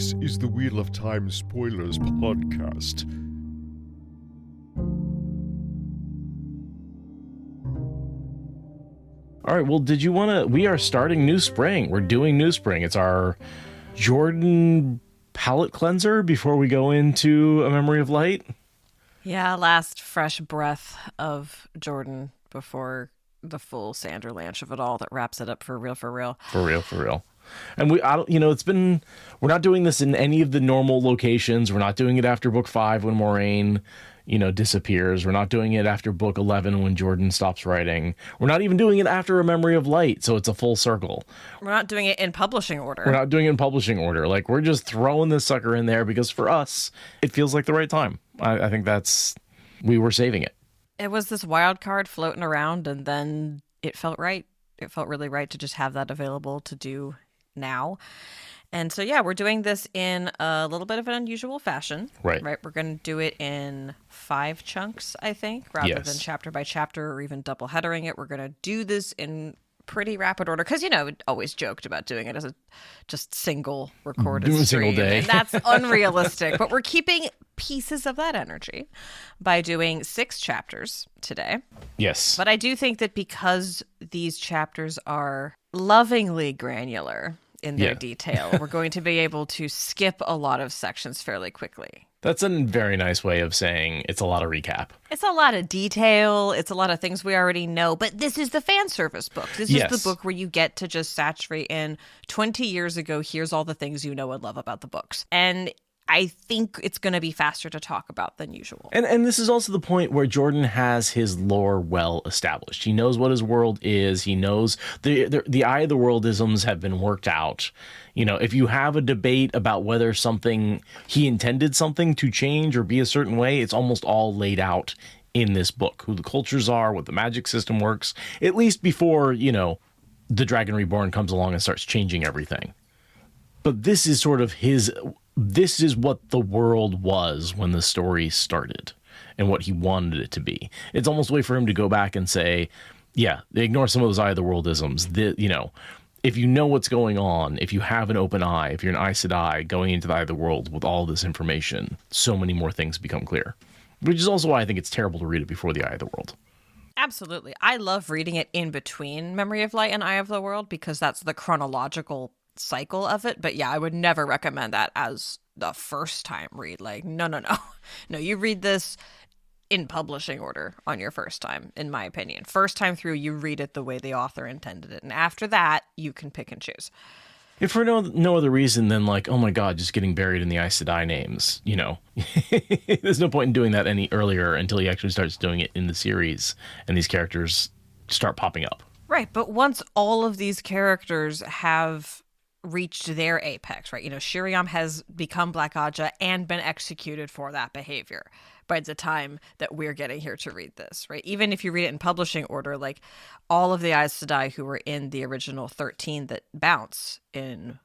This is the Wheel of Time Spoilers podcast. All right, well, we are starting New Spring. We're doing New Spring. It's our Jordan palette cleanser before we go into A Memory of Light. Yeah, last fresh breath of Jordan before the full Sander Lanch of it all that wraps it up for real. For real. And we're not doing this in any of the normal locations. We're not doing it after book 5 when Moiraine, disappears. We're not doing it after book 11 when Jordan stops writing. We're not even doing it after A Memory of Light, so it's a full circle. We're not doing it in publishing order. Like, we're just throwing this sucker in there because for us, it feels like the right time. I think we were saving it. It was this wild card floating around, and then it felt right. It felt really right to just have that available to do now. And so, yeah, we're doing this in a little bit of an unusual fashion. Right. We're going to do it in 5 chunks, I think, rather than chapter by chapter or even double headering it. We're going to do this in pretty rapid order because, always joked about doing it as a just single recorded stream. Single day. And that's unrealistic. But we're keeping pieces of that energy by doing 6 chapters today. Yes. But I do think that because these chapters are lovingly granular in their detail, we're going to be able to skip a lot of sections fairly quickly. That's a very nice way of saying it's a lot of recap. It's a lot of detail. It's a lot of things we already know. But this is the fan service book. This is the book where you get to just saturate in 20 years ago, here's all the things you know and love about the books. And I think it's going to be faster to talk about than usual. And this is also the point where Jordan has his lore well established. He knows what his world is. He knows the Eye of the World-isms have been worked out. If you have a debate about whether he intended something to change or be a certain way, it's almost all laid out in this book. Who the cultures are, what the magic system works, at least before, the Dragon Reborn comes along and starts changing everything. But this is sort of this is what the world was when the story started and what he wanted it to be. It's almost a way for him to go back and say, yeah, ignore some of those Eye of the World-isms. If you know what's going on, if you have an open eye, if you're an Aes Sedai going into the Eye of the World with all this information, so many more things become clear. Which is also why I think it's terrible to read it before the Eye of the World. Absolutely. I love reading it in between Memory of Light and Eye of the World because that's the chronological cycle of it. But yeah, I would never recommend that as the first time read. Like, no. No, you read this in publishing order on your first time, in my opinion. First time through, you read it the way the author intended it. And after that, you can pick and choose. If for no other reason than like, oh my God, just getting buried in the Aes Sedai names, there's no point in doing that any earlier until he actually starts doing it in the series and these characters start popping up. Right, but once all of these characters have reached their apex, right? Shiriam has become Black Aja and been executed for that behavior by the time that we're getting here to read this, right? Even if you read it in publishing order, like all of the Aes Sedai who were in the original 13 that bounce in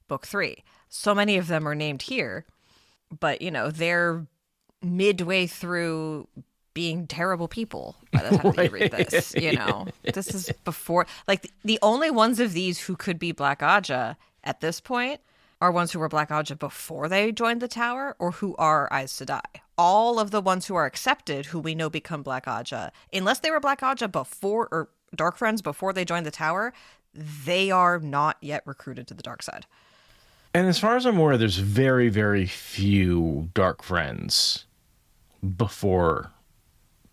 book 3, so many of them are named here, but they're midway through being terrible people by the time that you read this. This is before, like, the only ones of these who could be Black Aja at this point are ones who were Black Aja before they joined the tower or who are Aes Sedai. All of the ones who are accepted, who we know become Black Aja, unless they were Black Aja before, or Dark Friends before they joined the tower, they are not yet recruited to the dark side. And as far as I'm aware, there's very, very few Dark Friends before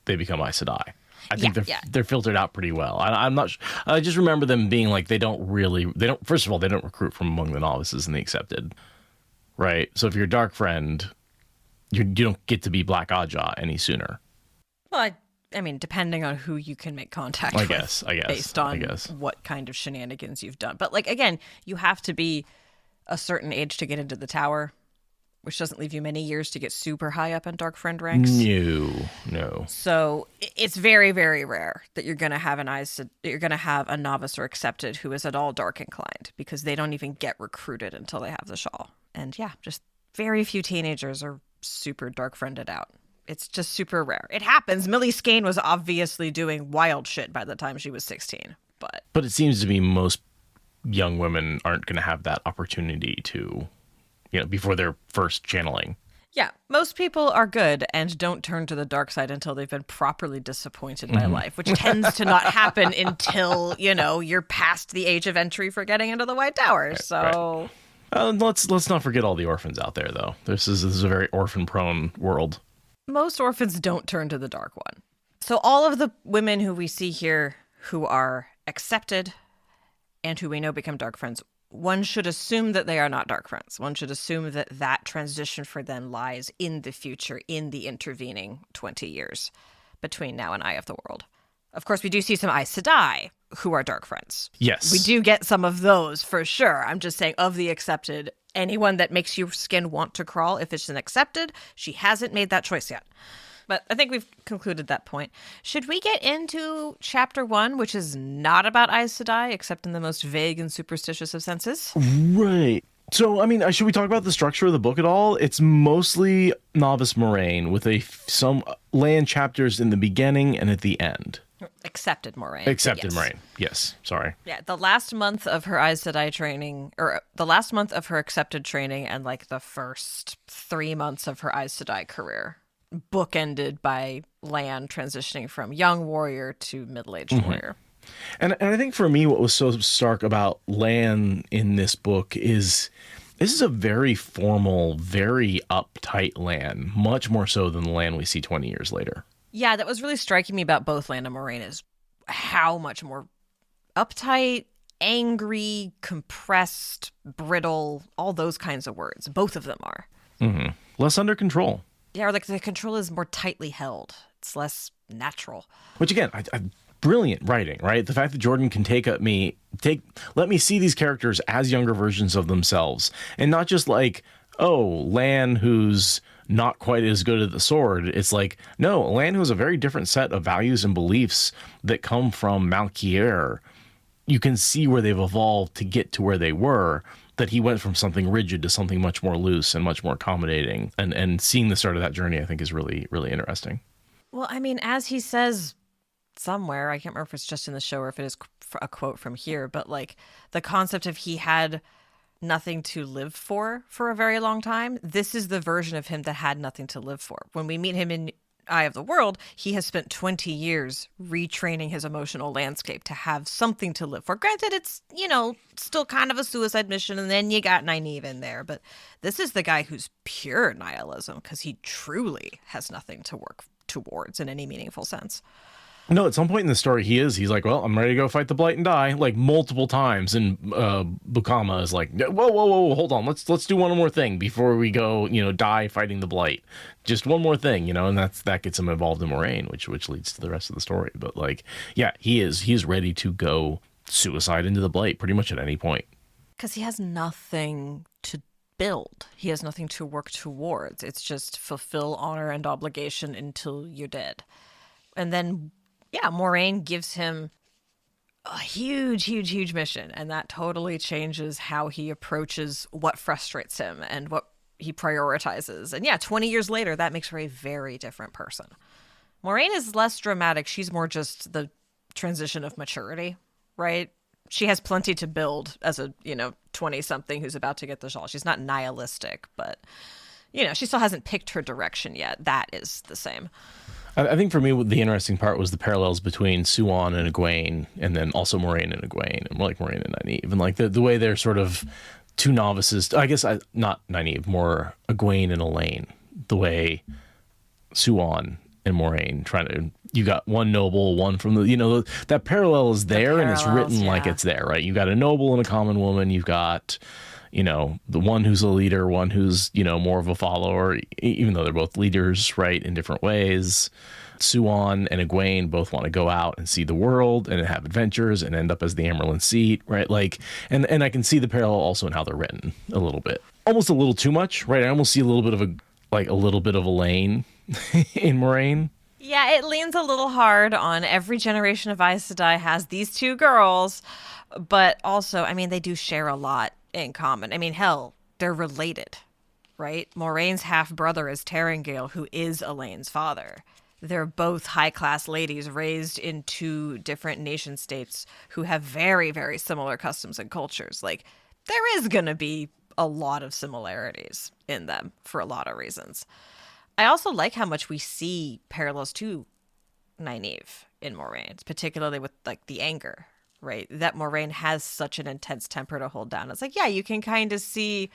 they become Aes Sedai. I think they're filtered out pretty well. I'm not sure. I just remember them being like, first of all, they don't recruit from among the novices and the accepted, right? So if you're a Dark Friend, you don't get to be Black Aja any sooner. Well, I mean, depending on who you can make contact with. I guess. Based on what kind of shenanigans you've done. But like, again, you have to be a certain age to get into the tower, which doesn't leave you many years to get super high up in Dark Friend ranks. No. So it's very, very rare that you're going to have a novice or accepted who is at all dark inclined, because they don't even get recruited until they have the shawl. And yeah, just very few teenagers are super Dark Friended out. It's just super rare. It happens. Millie Skane was obviously doing wild shit by the time she was 16. But it seems to be most young women aren't going to have that opportunity to before their first channeling. Yeah, most people are good and don't turn to the dark side until they've been properly disappointed by life, which tends to not happen until, you're past the age of entry for getting into the White Tower. So let's not forget all the orphans out there, though. This is a very orphan-prone world. Most orphans don't turn to the Dark One. So all of the women who we see here who are accepted and who we know become Dark Friends, one should assume that they are not Dark Friends. One should assume that that transition for them lies in the future, in the intervening 20 years between now and Eye of the World. Of course, we do see some Aes Sedai who are Dark Friends. Yes. We do get some of those for sure. I'm just saying, of the accepted, anyone that makes your skin want to crawl, if it's an accepted, she hasn't made that choice yet. But I think we've concluded that point. Should we get into chapter 1, which is not about Aes Sedai, except in the most vague and superstitious of senses? Right. So, should we talk about the structure of the book at all? It's mostly Novice Moiraine with some land chapters in the beginning and at the end. Accepted Moiraine. Accepted Moiraine. Yes. Sorry. Yeah, the last month of her Aes Sedai training, or the last month of her accepted training, and like the first 3 months of her Aes Sedai career, bookended by Lan transitioning from young warrior to middle-aged warrior. And I think for me, what was so stark about Lan in this book is this is a very formal, very uptight Lan, much more so than the Lan we see 20 years later. Yeah, that was really striking me about both Lan and Moiraine is how much more uptight, angry, compressed, brittle, all those kinds of words. Both of them are. Mm-hmm. Less under control. Yeah, or like the control is more tightly held. It's less natural. Which again, brilliant writing, right? The fact that Jordan can let me see these characters as younger versions of themselves, and not just like, oh, Lan who's not quite as good at the sword. It's like, no, Lan who has a very different set of values and beliefs that come from Malkier. You can see where they've evolved to get to where they were. That he went from something rigid to something much more loose and much more accommodating. And seeing the start of that journey, I think, is really, really interesting. Well, as he says somewhere, I can't remember if it's just in the show or if it is a quote from here, but like the concept of he had nothing to live for a very long time. This is the version of him that had nothing to live for. When we meet him in Eye of the World, he has spent 20 years retraining his emotional landscape to have something to live for. Granted, it's, still kind of a suicide mission, and then you got Nynaeve in there. But this is the guy who's pure nihilism because he truly has nothing to work towards in any meaningful sense. No, at some point in the story, he's like, well, I'm ready to go fight the Blight and die, like multiple times. And Bukama is like, whoa, hold on. Let's do one more thing before we go, die fighting the Blight. Just one more thing, and that gets him involved in Moiraine, which leads to the rest of the story. But like, yeah, he is ready to go suicide into the Blight pretty much at any point. Because he has nothing to build. He has nothing to work towards. It's just fulfill honor and obligation until you're dead. And then Moiraine gives him a huge mission, and that totally changes how he approaches what frustrates him and what he prioritizes. And 20 years later, that makes her a very different person. Moiraine is less dramatic. She's more just the transition of maturity, right? She has plenty to build as a, 20-something who's about to get the shawl. She's not nihilistic, but, she still hasn't picked her direction yet. That is the same. I think for me, the interesting part was the parallels between Suian and Egwene, and then also Moiraine and Egwene, and more like Moiraine and Nynaeve, and like the way they're sort of two novices. I guess not Nynaeve, more Egwene and Elaine. The way Suian and Moiraine you got one noble, one from the that parallel is there, and it's written like it's there, right? You got a noble and a common woman. You've got the one who's a leader, one who's, more of a follower, even though they're both leaders, right, in different ways. Suian and Egwene both want to go out and see the world and have adventures and end up as the Amerlyn Seat, right? Like, and I can see the parallel also in how they're written a little bit. Almost a little too much, right? I almost see a little bit of Elaine in Moiraine. Yeah, it leans a little hard on every generation of Aes Sedai has these two girls, but also, they do share a lot in common. Hell, they're related, right? Moraine's half-brother is Terengale, who is Elaine's father. They're both high-class ladies raised in two different nation-states who have very, very similar customs and cultures. Like, there is going to be a lot of similarities in them for a lot of reasons. I also like how much we see parallels to Nynaeve in Moiraine, particularly with like the anger, right? That Moiraine has such an intense temper to hold down. It's like, yeah, you can kind of see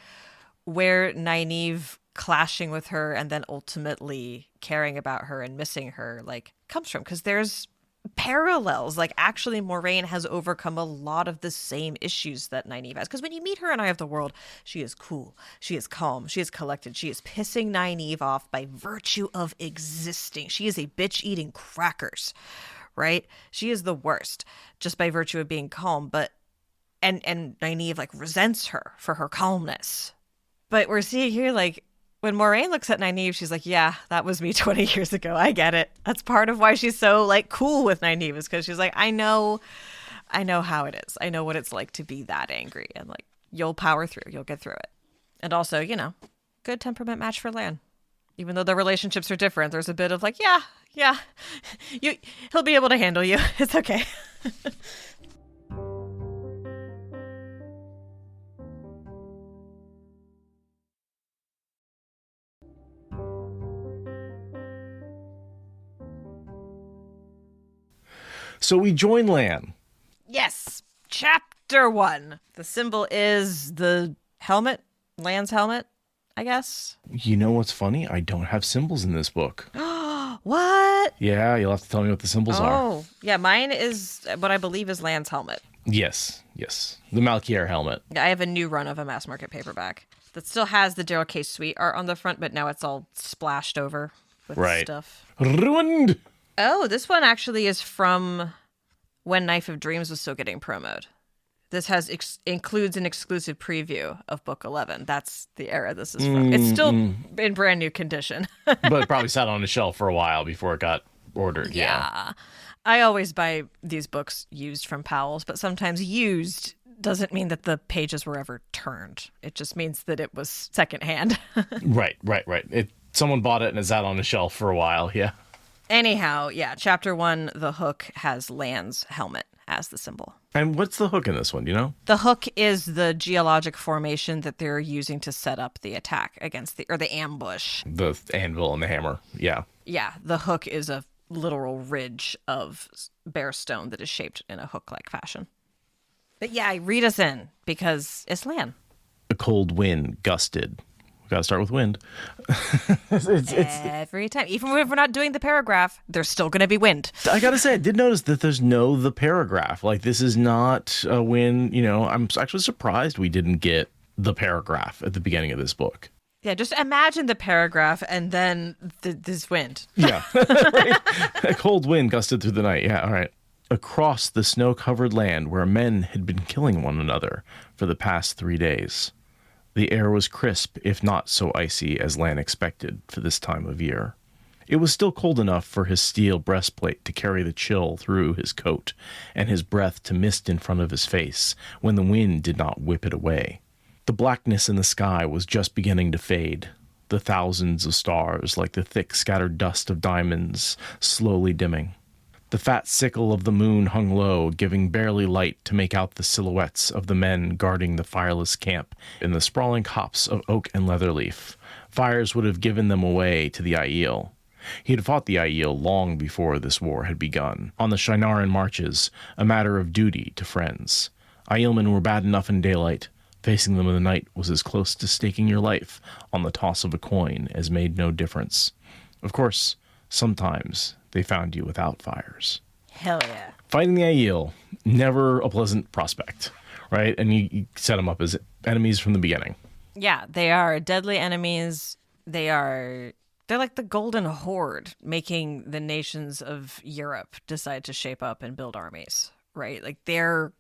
where Nynaeve clashing with her and then ultimately caring about her and missing her like comes from, because there's parallels. Like, actually, Moiraine has overcome a lot of the same issues that Nynaeve has. Because when you meet her in Eye of the World, she is cool, she is calm, she is collected, she is pissing Nynaeve off by virtue of existing. She is a bitch eating crackers, right? She is the worst just by virtue of being calm. But and Nynaeve like resents her for her calmness. But we're seeing here, like, when Moiraine looks at Nynaeve, she's like, yeah, that was me 20 years ago. I get it. That's part of why she's so, like, cool with Nynaeve, is because she's like, I know how it is. I know what it's like to be that angry. And, like, you'll power through. You'll get through it. And also, you know, good temperament match for Lan. Even though the relationships are different, there's a bit of, like, yeah, he'll be able to handle you. It's okay. So we join Lan. Yes. Chapter 1. The symbol is the helmet. Lan's helmet, I guess. You know what's funny? I don't have symbols in this book. What? Yeah, you'll have to tell me what the symbols are. Oh, yeah, mine is what I believe is Lan's helmet. Yes. The Malkier helmet. I have a new run of a mass market paperback that still has the Daryl K. Sweet art on the front, but now it's all splashed over with stuff. Ruined! Oh, this one actually is from when Knife of Dreams was still getting promoed. This has includes an exclusive preview of book 11. That's the era this is from. It's still in brand new condition. But it probably sat on the shelf for a while before it got ordered. Yeah. I always buy these books used from Powell's, but sometimes used doesn't mean that the pages were ever turned. It just means that it was secondhand. Right. Someone bought it and it sat on the shelf for a while, yeah. Anyhow, yeah, chapter 1, the hook has Lan's helmet as the symbol. And what's the hook in this one, do you know? The hook is the geologic formation that they're using to set up the attack against the ambush. The anvil and the hammer, yeah. Yeah, the hook is a literal ridge of bare stone that is shaped in a hook-like fashion. But yeah, read us in, because it's Lan. A cold wind gusted. Gotta start with wind. Every time. Even if we're not doing the paragraph, there's still going to be wind. I gotta say, I did notice that there's the paragraph. Like, this is not a wind, I'm actually surprised we didn't get the paragraph at the beginning of this book. Yeah, just imagine the paragraph and then this wind. Yeah, right? A cold wind gusted through the night. Yeah, all right. Across the snow-covered land where men had been killing one another for the past 3 days. The air was crisp, if not so icy as Lan expected for this time of year. It was still cold enough for his steel breastplate to carry the chill through his coat, and his breath to mist in front of his face when the wind did not whip it away. The blackness in the sky was just beginning to fade, the thousands of stars, like the thick scattered dust of diamonds, slowly dimming. The fat sickle of the moon hung low, giving barely light to make out the silhouettes of the men guarding the fireless camp in the sprawling copse of oak and leatherleaf. Fires would have given them away to the Aiel. He had fought the Aiel long before this war had begun, on the Shinaran marches, a matter of duty to friends. Aielmen were bad enough in daylight. Facing them in the night was as close to staking your life on the toss of a coin as made no difference. Of course, sometimes they found you without fires. Hell yeah. Fighting the Aiel, never a pleasant prospect, right? And you set them up as enemies from the beginning. Yeah, they are deadly enemies. They're like the Golden Horde, making the nations of Europe decide to shape up and build armies, right? Like, they're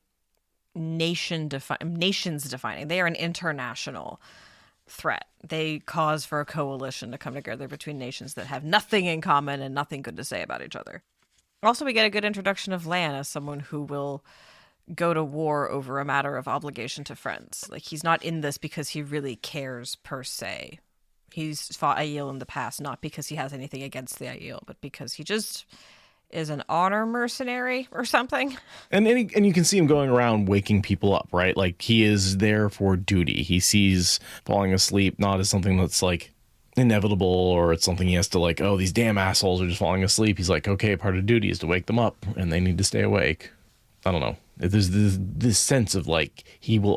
nations defining. They are an international threat. They cause for a coalition to come together between nations that have nothing in common and nothing good to say about each other. Also, we get a good introduction of Lan as someone who will go to war over a matter of obligation to friends. Like, he's not in this because he really cares per se. He's fought Aiel in the past, not because he has anything against the Aiel, but because he just is an honor mercenary or something. And you can see him going around waking people up, right? Like, he is there for duty. He sees falling asleep not as something that's like inevitable, or it's something he has to like, oh, these damn assholes are just falling asleep. He's like, okay, part of duty is to wake them up, and they need to stay awake. I don't know. There's this sense of like he'll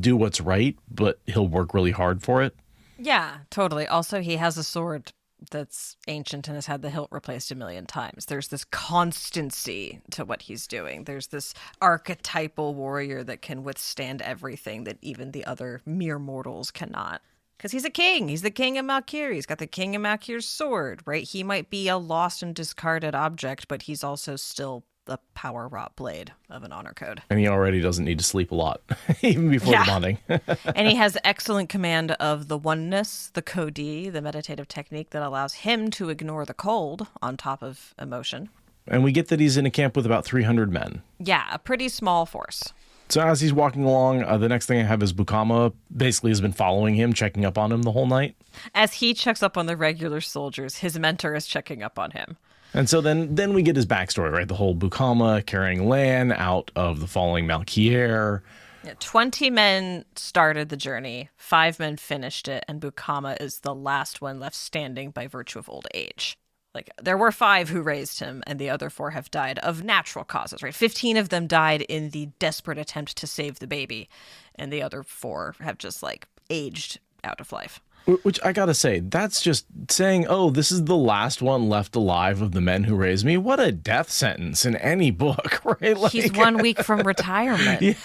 do what's right, but he'll work really hard for it. Yeah, totally. Also, he has a sword that's ancient and has had the hilt replaced a million times. There's this constancy to what he's doing. There's this archetypal warrior that can withstand everything that even the other mere mortals cannot. Because he's a king. He's the king of Malkir. He's got the king of Malkir's sword, right? He might be a lost and discarded object, but he's also still the power-wrought blade of an honor code. And he already doesn't need to sleep a lot, even before the bonding. And he has excellent command of the oneness, the Kodi, the meditative technique that allows him to ignore the cold on top of emotion. And we get that he's in a camp with about 300 men. Yeah, a pretty small force. So as he's walking along, the next thing I have is Bukama basically has been following him, checking up on him the whole night. As he checks up on the regular soldiers, his mentor is checking up on him. And so then we get his backstory, right? The whole Bukama carrying Lan out of the falling Malkier. Yeah, 20 men started the journey, 5 men finished it, and Bukama is the last one left standing by virtue of old age. Like, there were 5 who raised him, and the other 4 have died of natural causes, right? 15 of them died in the desperate attempt to save the baby, and the other 4 have just, like, aged out of life. Which I gotta say, that's just saying, oh, this is the last one left alive of the men who raised me. What a death sentence in any book, right? Like, he's 1 week from retirement.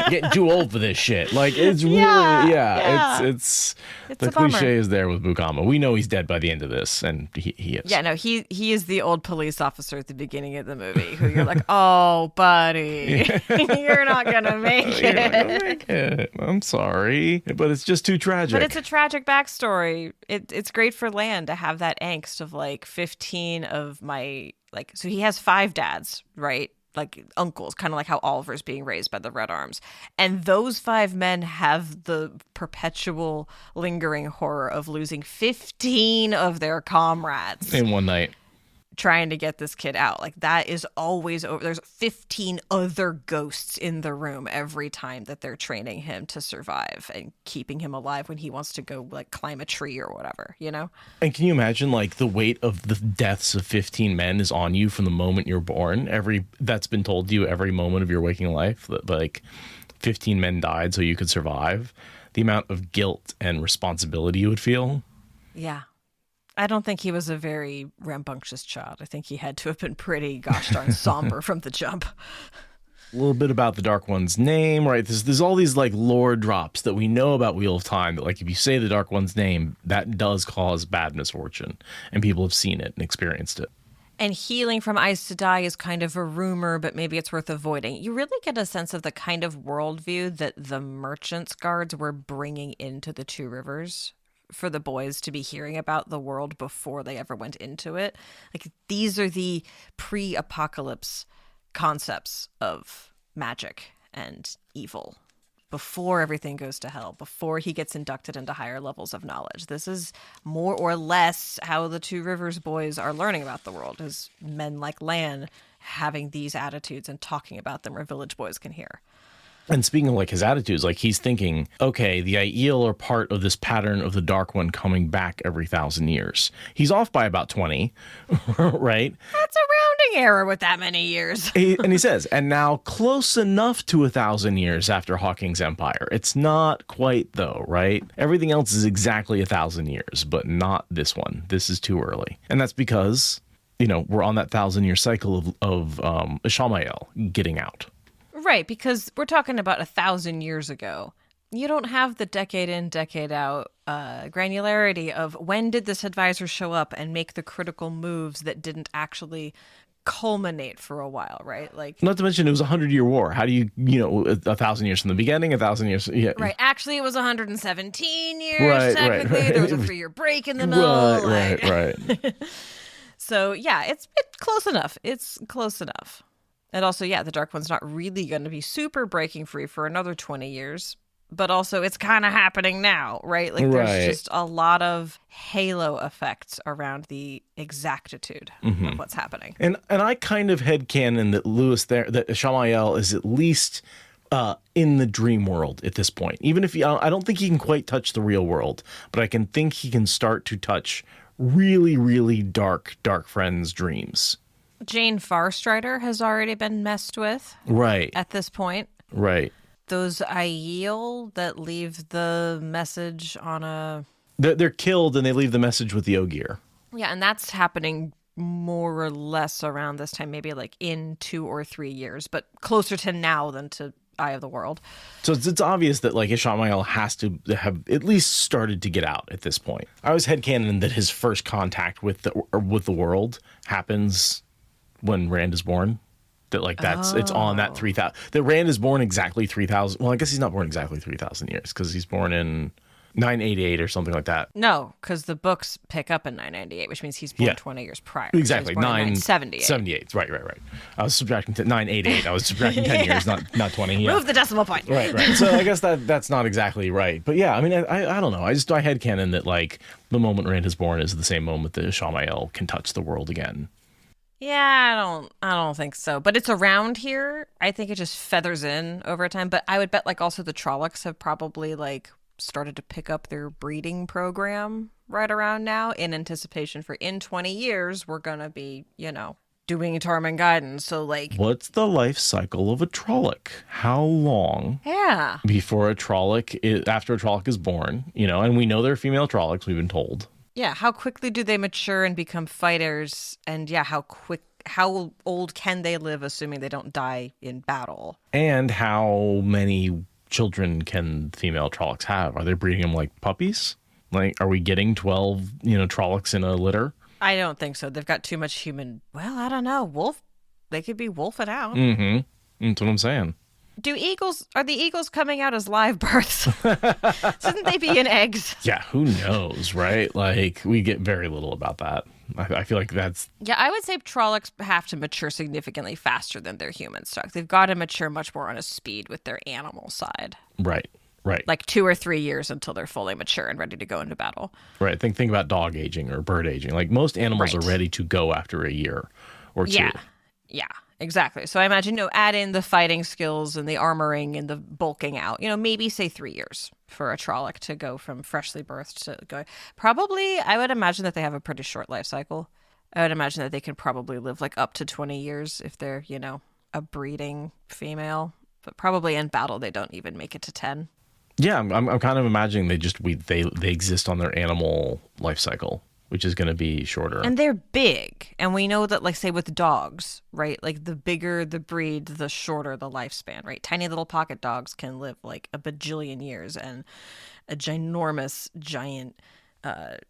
Getting too old for this shit. Like, it's really, it's the cliche is there with Bukama. We know he's dead by the end of this, and he is. Yeah, no, he is the old police officer at the beginning of the movie who you're like, oh, buddy, you're not gonna make it. You're not gonna make it. I'm sorry, but it's just too tragic. But it's a tragic backstory. It's great for Lan to have that angst of like 15 of my, like, so he has 5 dads, right? Like uncles, kind of like how Oliver's being raised by the Red Arms. And those 5 men have the perpetual lingering horror of losing 15 of their comrades in one night, trying to get this kid out. Like, that is always over. There's 15 other ghosts in the room every time that they're training him to survive and keeping him alive when he wants to go like climb a tree or whatever, you know? And can you imagine, like, the weight of the deaths of 15 men is on you from the moment you're born? That's been told to you every moment of your waking life, that like 15 men died so you could survive. The amount of guilt and responsibility you would feel. Yeah. I don't think he was a very rambunctious child. I think he had to have been pretty gosh darn somber from the jump. A little bit about the Dark One's name, right? There's all these like lore drops that we know about Wheel of Time that, like, if you say the Dark One's name, that does cause bad misfortune, and people have seen it and experienced it. And healing from Eyes to Die is kind of a rumor, but maybe it's worth avoiding. You really get a sense of the kind of worldview that the Merchants Guards were bringing into the Two Rivers for the boys to be hearing about the world before they ever went into it. Like, these are the pre-apocalypse concepts of magic and evil before everything goes to hell, before he gets inducted into higher levels of knowledge. This is more or less how the Two Rivers boys are learning about the world, is men like Lan having these attitudes and talking about them where village boys can hear. And speaking of like his attitudes, like he's thinking, okay, the Aiel are part of this pattern of the Dark One coming back every 1,000 years. He's off by about 20, right? That's a rounding error with that many years. And he says, and now close enough to 1,000 years after Hawking's empire. It's not quite though, right? Everything else is exactly 1,000 years, but not this one. This is too early. And that's because, you know, we're on that 1,000-year cycle of Ishamael getting out. Right, because we're talking about 1,000 years ago. You don't have the decade in, decade out granularity of when did this advisor show up and make the critical moves that didn't actually culminate for a while, right? Like, not to mention it was a 100-year war. How do you 1,000 years from the beginning, 1,000 years? Yeah. Right. Actually, it was 117 years. Technically, there was a 3-year break in the middle. Right. So yeah, it's close enough. It's close enough. And also, yeah, the Dark One's not really going to be super breaking free for another 20 years. but also it's kind of happening now, right? Like there's just a lot of halo effects around the exactitude of what's happening. And I kind of headcanon that Shamael is at least in the dream world at this point. Even if I don't think he can quite touch the real world, but I can think he can start to touch really, really dark friends' dreams. Jane Farstrider has already been messed with. Right. At this point. Right. Those Aiel that leave the message on a... They're killed and they leave the message with the Ogier. Yeah, and that's happening more or less around this time, maybe like in 2 or 3 years, but closer to now than to Eye of the World. So it's obvious that like Ishamael has to have at least started to get out at this point. I was headcanon that his first contact with the world happens when Rand is born. That like it's on that 3,000. That Rand is born exactly 3,000. Well, I guess he's not born exactly 3,000 years because he's born in 988 or something like that. No, because the books pick up in 998, which means he's born 20 years prior. Exactly, so 978. 78. Right. I was subtracting 988. I was subtracting 10 years, not 20. Yeah. Move the decimal point. Right. So I guess that's not exactly right. But yeah, I mean, I don't know. I headcanon that like the moment Rand is born is the same moment that Ishamael can touch the world again. Yeah, I don't think so. But it's around here. I think it just feathers in over time. But I would bet like also the Trollocs have probably like started to pick up their breeding program right around now in anticipation for in 20 years we're going to be, doing Tormund guidance. So like, what's the life cycle of a Trolloc? How long before after a Trolloc is born, and we know they're female Trollocs, we've been told. Yeah, how quickly do they mature and become fighters? And how old can they live, assuming they don't die in battle? And how many children can female Trollocs have? Are they breeding them like puppies? Like, are we getting 12, Trollocs in a litter? I don't think so. They've got too much human. Well, I don't know. They could be wolfing out. Mm-hmm. That's what I'm saying. Are the eagles coming out as live births? Shouldn't they be in eggs? Yeah, who knows, right? Like, we get very little about that. I feel like that's... Yeah, I would say Trollocs have to mature significantly faster than their human stock. They've got to mature much more on a speed with their animal side. Right. Like 2 or 3 years until they're fully mature and ready to go into battle. Right. Think about dog aging or bird aging. Like, most animals are ready to go after a year or two. Yeah. Exactly. So I imagine, add in the fighting skills and the armoring and the bulking out, maybe say 3 years for a Trolloc to go from freshly birthed to go. Probably, I would imagine that they have a pretty short life cycle. I would imagine that they can probably live like up to 20 years if they're, a breeding female. But probably in battle, they don't even make it to 10. Yeah, I'm kind of imagining they exist on their animal life cycle, which is going to be shorter. And they're big. And we know that, like, say with dogs, right? Like, the bigger the breed, the shorter the lifespan, right? Tiny little pocket dogs can live, like, a bajillion years. And a ginormous,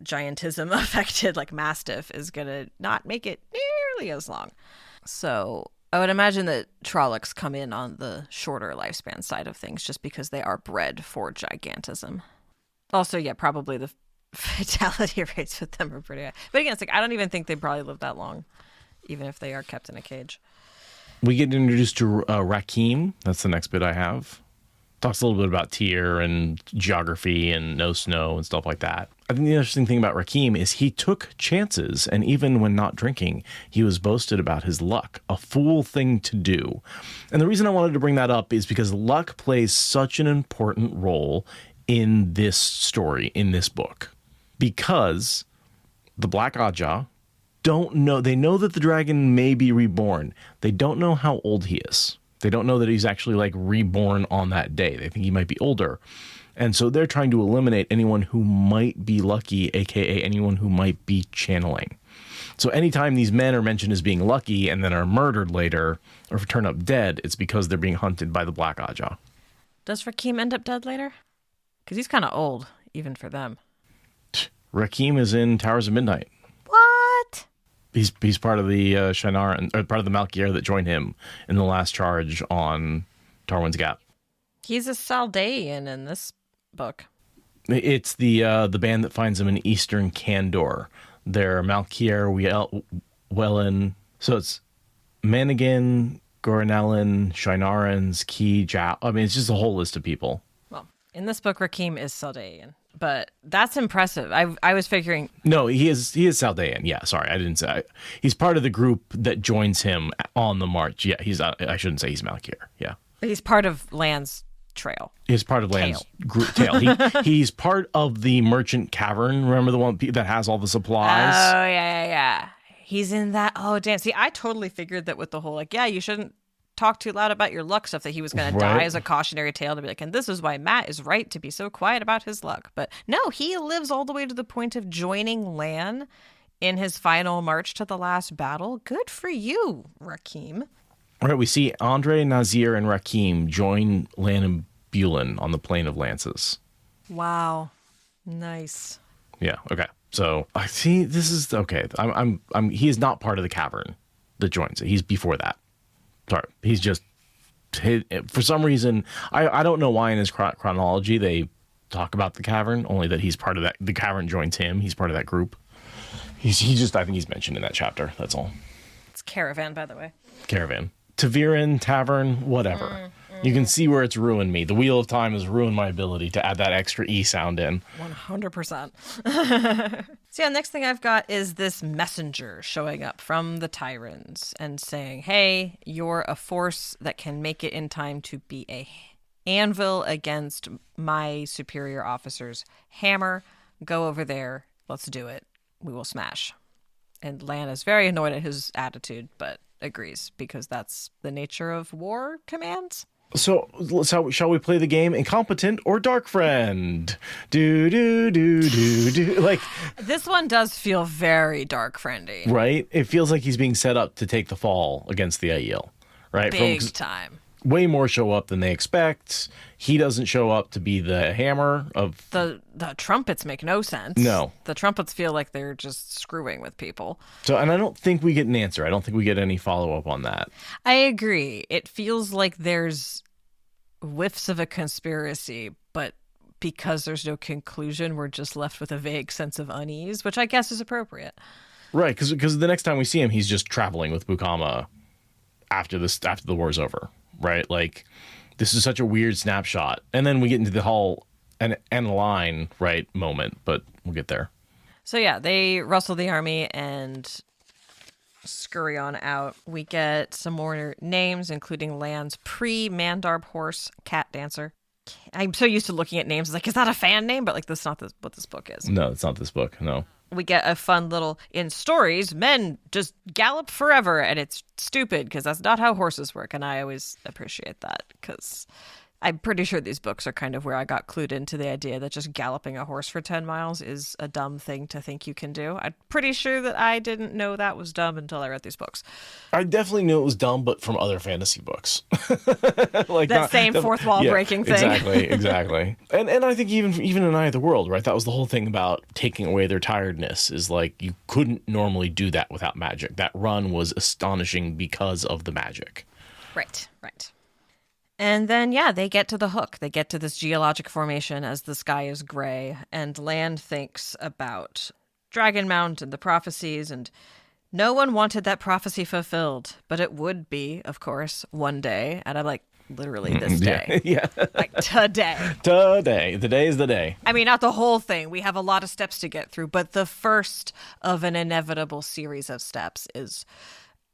giantism affected, like, Mastiff is going to not make it nearly as long. So I would imagine that Trollocs come in on the shorter lifespan side of things just because they are bred for gigantism. Also, yeah, probably the fatality rates with them are pretty high. But again, it's like I don't even think they probably live that long, even if they are kept in a cage. We get introduced to Rakim. That's the next bit I have. Talks a little bit about Tyr and geography and no snow and stuff like that. I think the interesting thing about Rakim is he took chances, and even when not drinking, he was boasted about his luck, a fool thing to do. And the reason I wanted to bring that up is because luck plays such an important role in this story, in this book. Because the Black Ajah don't know, they know that the dragon may be reborn. They don't know how old he is. They don't know that he's actually like reborn on that day. They think he might be older. And so they're trying to eliminate anyone who might be lucky, aka anyone who might be channeling. So anytime these men are mentioned as being lucky and then are murdered later or turn up dead, it's because they're being hunted by the Black Ajah. Does Rakim end up dead later? Because he's kind of old, even for them. Rakim is in Towers of Midnight. What? He's part of the Shienar, or part of the Malkier that joined him in the last charge on Tarwin's Gap. He's a Saldaean in this book. It's the band that finds him in Eastern Kandor. They're Malkier, Wellen. So it's Manigan, Goranellan, Shienarans, Ki, Jao. I mean, it's just a whole list of people. Well, In this book, Rakim is Saldaean, but that's impressive. I was figuring. No, he is Saldaean. Yeah, sorry, I didn't say. He's part of the group that joins him on the march. Yeah, I shouldn't say he's Malakir. Yeah, he's part of Lan's trail. He's part of Lan's group tail. He's part of the merchant cavern. Remember the one that has all the supplies? Oh yeah. He's in that. Oh damn. See, I totally figured that with the whole you shouldn't talk too loud about your luck stuff, that he was going to die as a cautionary tale to be like, and this is why Matt is right to be so quiet about his luck. But no, he lives all the way to the point of joining Lan in his final march to the last battle. Good for you, Rakim. All right, we see Andre, Nazir, and Rakim join Lan and Bulin on the Plain of Lances. Wow, nice. Yeah. Okay. So I see. This is okay. He is not part of the cavern that joins it. He's before that. Sorry, he's just for some reason. I don't know why in his chronology they talk about the cavern, only that he's part of that. The cavern joins him. He's part of that group. I think he's mentioned in that chapter. That's all. It's Caravan, by the way. Caravan, Taviran, Tavern, whatever. You can see where it's ruined me. The Wheel of Time has ruined my ability to add that extra E sound in. 100%. So next thing I've got is this messenger showing up from the Tyrants and saying, hey, you're a force that can make it in time to be a anvil against my superior officer's hammer. Go over there. Let's do it. We will smash. And Lan is very annoyed at his attitude, but agrees because that's the nature of war commands. So shall we play the game Incompetent or Dark Friend? Like, this one does feel very Dark Friendy. Right? It feels like he's being set up to take the fall against the Aiel. Right? Big time. Way more show up than they expect. He doesn't show up to be the hammer of... The trumpets make no sense. No. The trumpets feel like they're just screwing with people. So, and I don't think we get an answer. I don't think we get any follow-up on that. I agree. It feels like there's whiffs of a conspiracy, but because there's no conclusion, we're just left with a vague sense of unease, which I guess is appropriate. Right, because the next time we see him, he's just traveling with Bukama after the war's over. Right, like this is such a weird snapshot, and then we get into the whole and the line right moment, but we'll get there. So yeah, they rustle the army and scurry on out. We get some more names, including Lan's pre-Mandarb horse, Cat Dancer. I'm so used to looking at names like, is that a fan name? But like, that's not what this book is. No, it's not this book. No. We get a fun little, in stories, men just gallop forever, and it's stupid because that's not how horses work. And I always appreciate that because I'm pretty sure these books are kind of where I got clued into the idea that just galloping a horse for 10 miles is a dumb thing to think you can do. I'm pretty sure that I didn't know that was dumb until I read these books. I definitely knew it was dumb, but from other fantasy books. Like that same fourth wall breaking thing. Exactly. And I think even in Eye of the World, right? That was the whole thing about taking away their tiredness is like you couldn't normally do that without magic. That run was astonishing because of the magic. Right. And then, yeah, they get to the hook. They get to this geologic formation as the sky is gray. And Lan thinks about Dragon Mount and the prophecies. And no one wanted that prophecy fulfilled. But it would be, of course, one day. And I'm like, literally this day. Yeah. Like today. Today. The day is the day. I mean, not the whole thing. We have a lot of steps to get through. But the first of an inevitable series of steps is,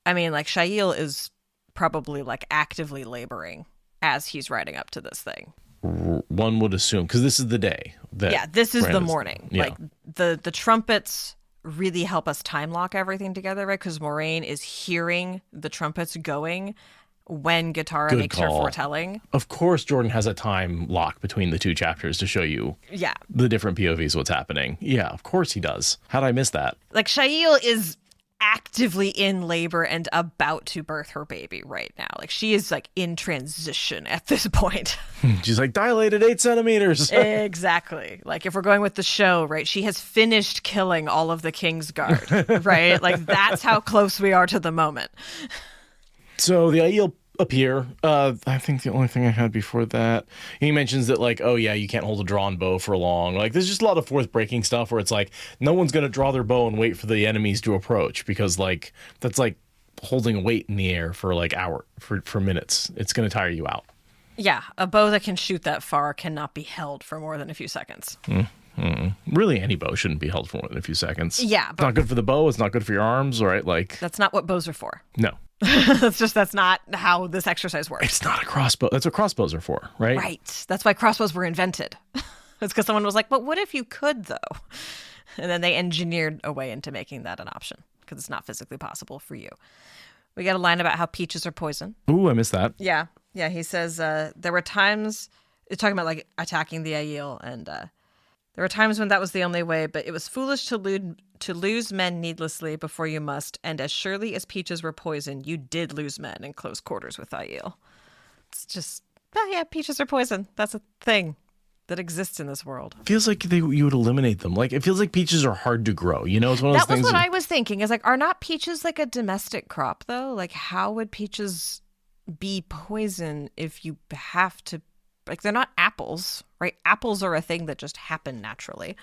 I mean, like Shail is probably like actively laboring as he's riding up to this thing. One would assume, because this is the day. This is the morning. Yeah. Like the trumpets really help us time lock everything together, right? Because Moiraine is hearing the trumpets going when Gitara makes her foretelling. Of course, Jordan has a time lock between the two chapters to show you the different POVs, what's happening. Yeah, of course he does. How'd I miss that? Like Shail is actively in labor and about to birth her baby right now. Like she is like in transition at this point. She's like dilated 8 centimeters. Exactly. Like if we're going with the show, right? She has finished killing all of the King's Guard, right? Like that's how close we are to the moment. So the Aiel appear. I think the only thing I had before that, he mentions that like, oh yeah, you can't hold a drawn bow for long. Like there's just a lot of fourth breaking stuff where it's like no one's gonna draw their bow and wait for the enemies to approach because like that's like holding a weight in the air for like for minutes. It's gonna tire you out. Yeah, a bow that can shoot that far cannot be held for more than a few seconds. Really, any bow shouldn't be held for more than a few seconds. Yeah, It's not good for the bow. It's not good for your arms, right? Like, that's not what bows are for. no. That's not how this exercise works. It's not a crossbow. That's what crossbows are for, right? Right. That's why crossbows were invented. It's because someone was like, but what if you could, though? And then they engineered a way into making that an option because it's not physically possible for you. We got a line about how peaches are poison. Ooh, I missed that. Yeah. Yeah. He says there were times, it's talking about like attacking the Aiel, and there were times when that was the only way, but it was foolish to lose men needlessly before you must, and as surely as peaches were poison, you did lose men in close quarters with Aiel. It's just, yeah, peaches are poison. That's a thing that exists in this world. Feels like you would eliminate them. Like, it feels like peaches are hard to grow. You know, it's one of those That was things. what I was thinking. Is like, are not peaches like a domestic crop though? Like, how would peaches be poison if you have to? Like, they're not apples, right? Apples are a thing that just happen naturally.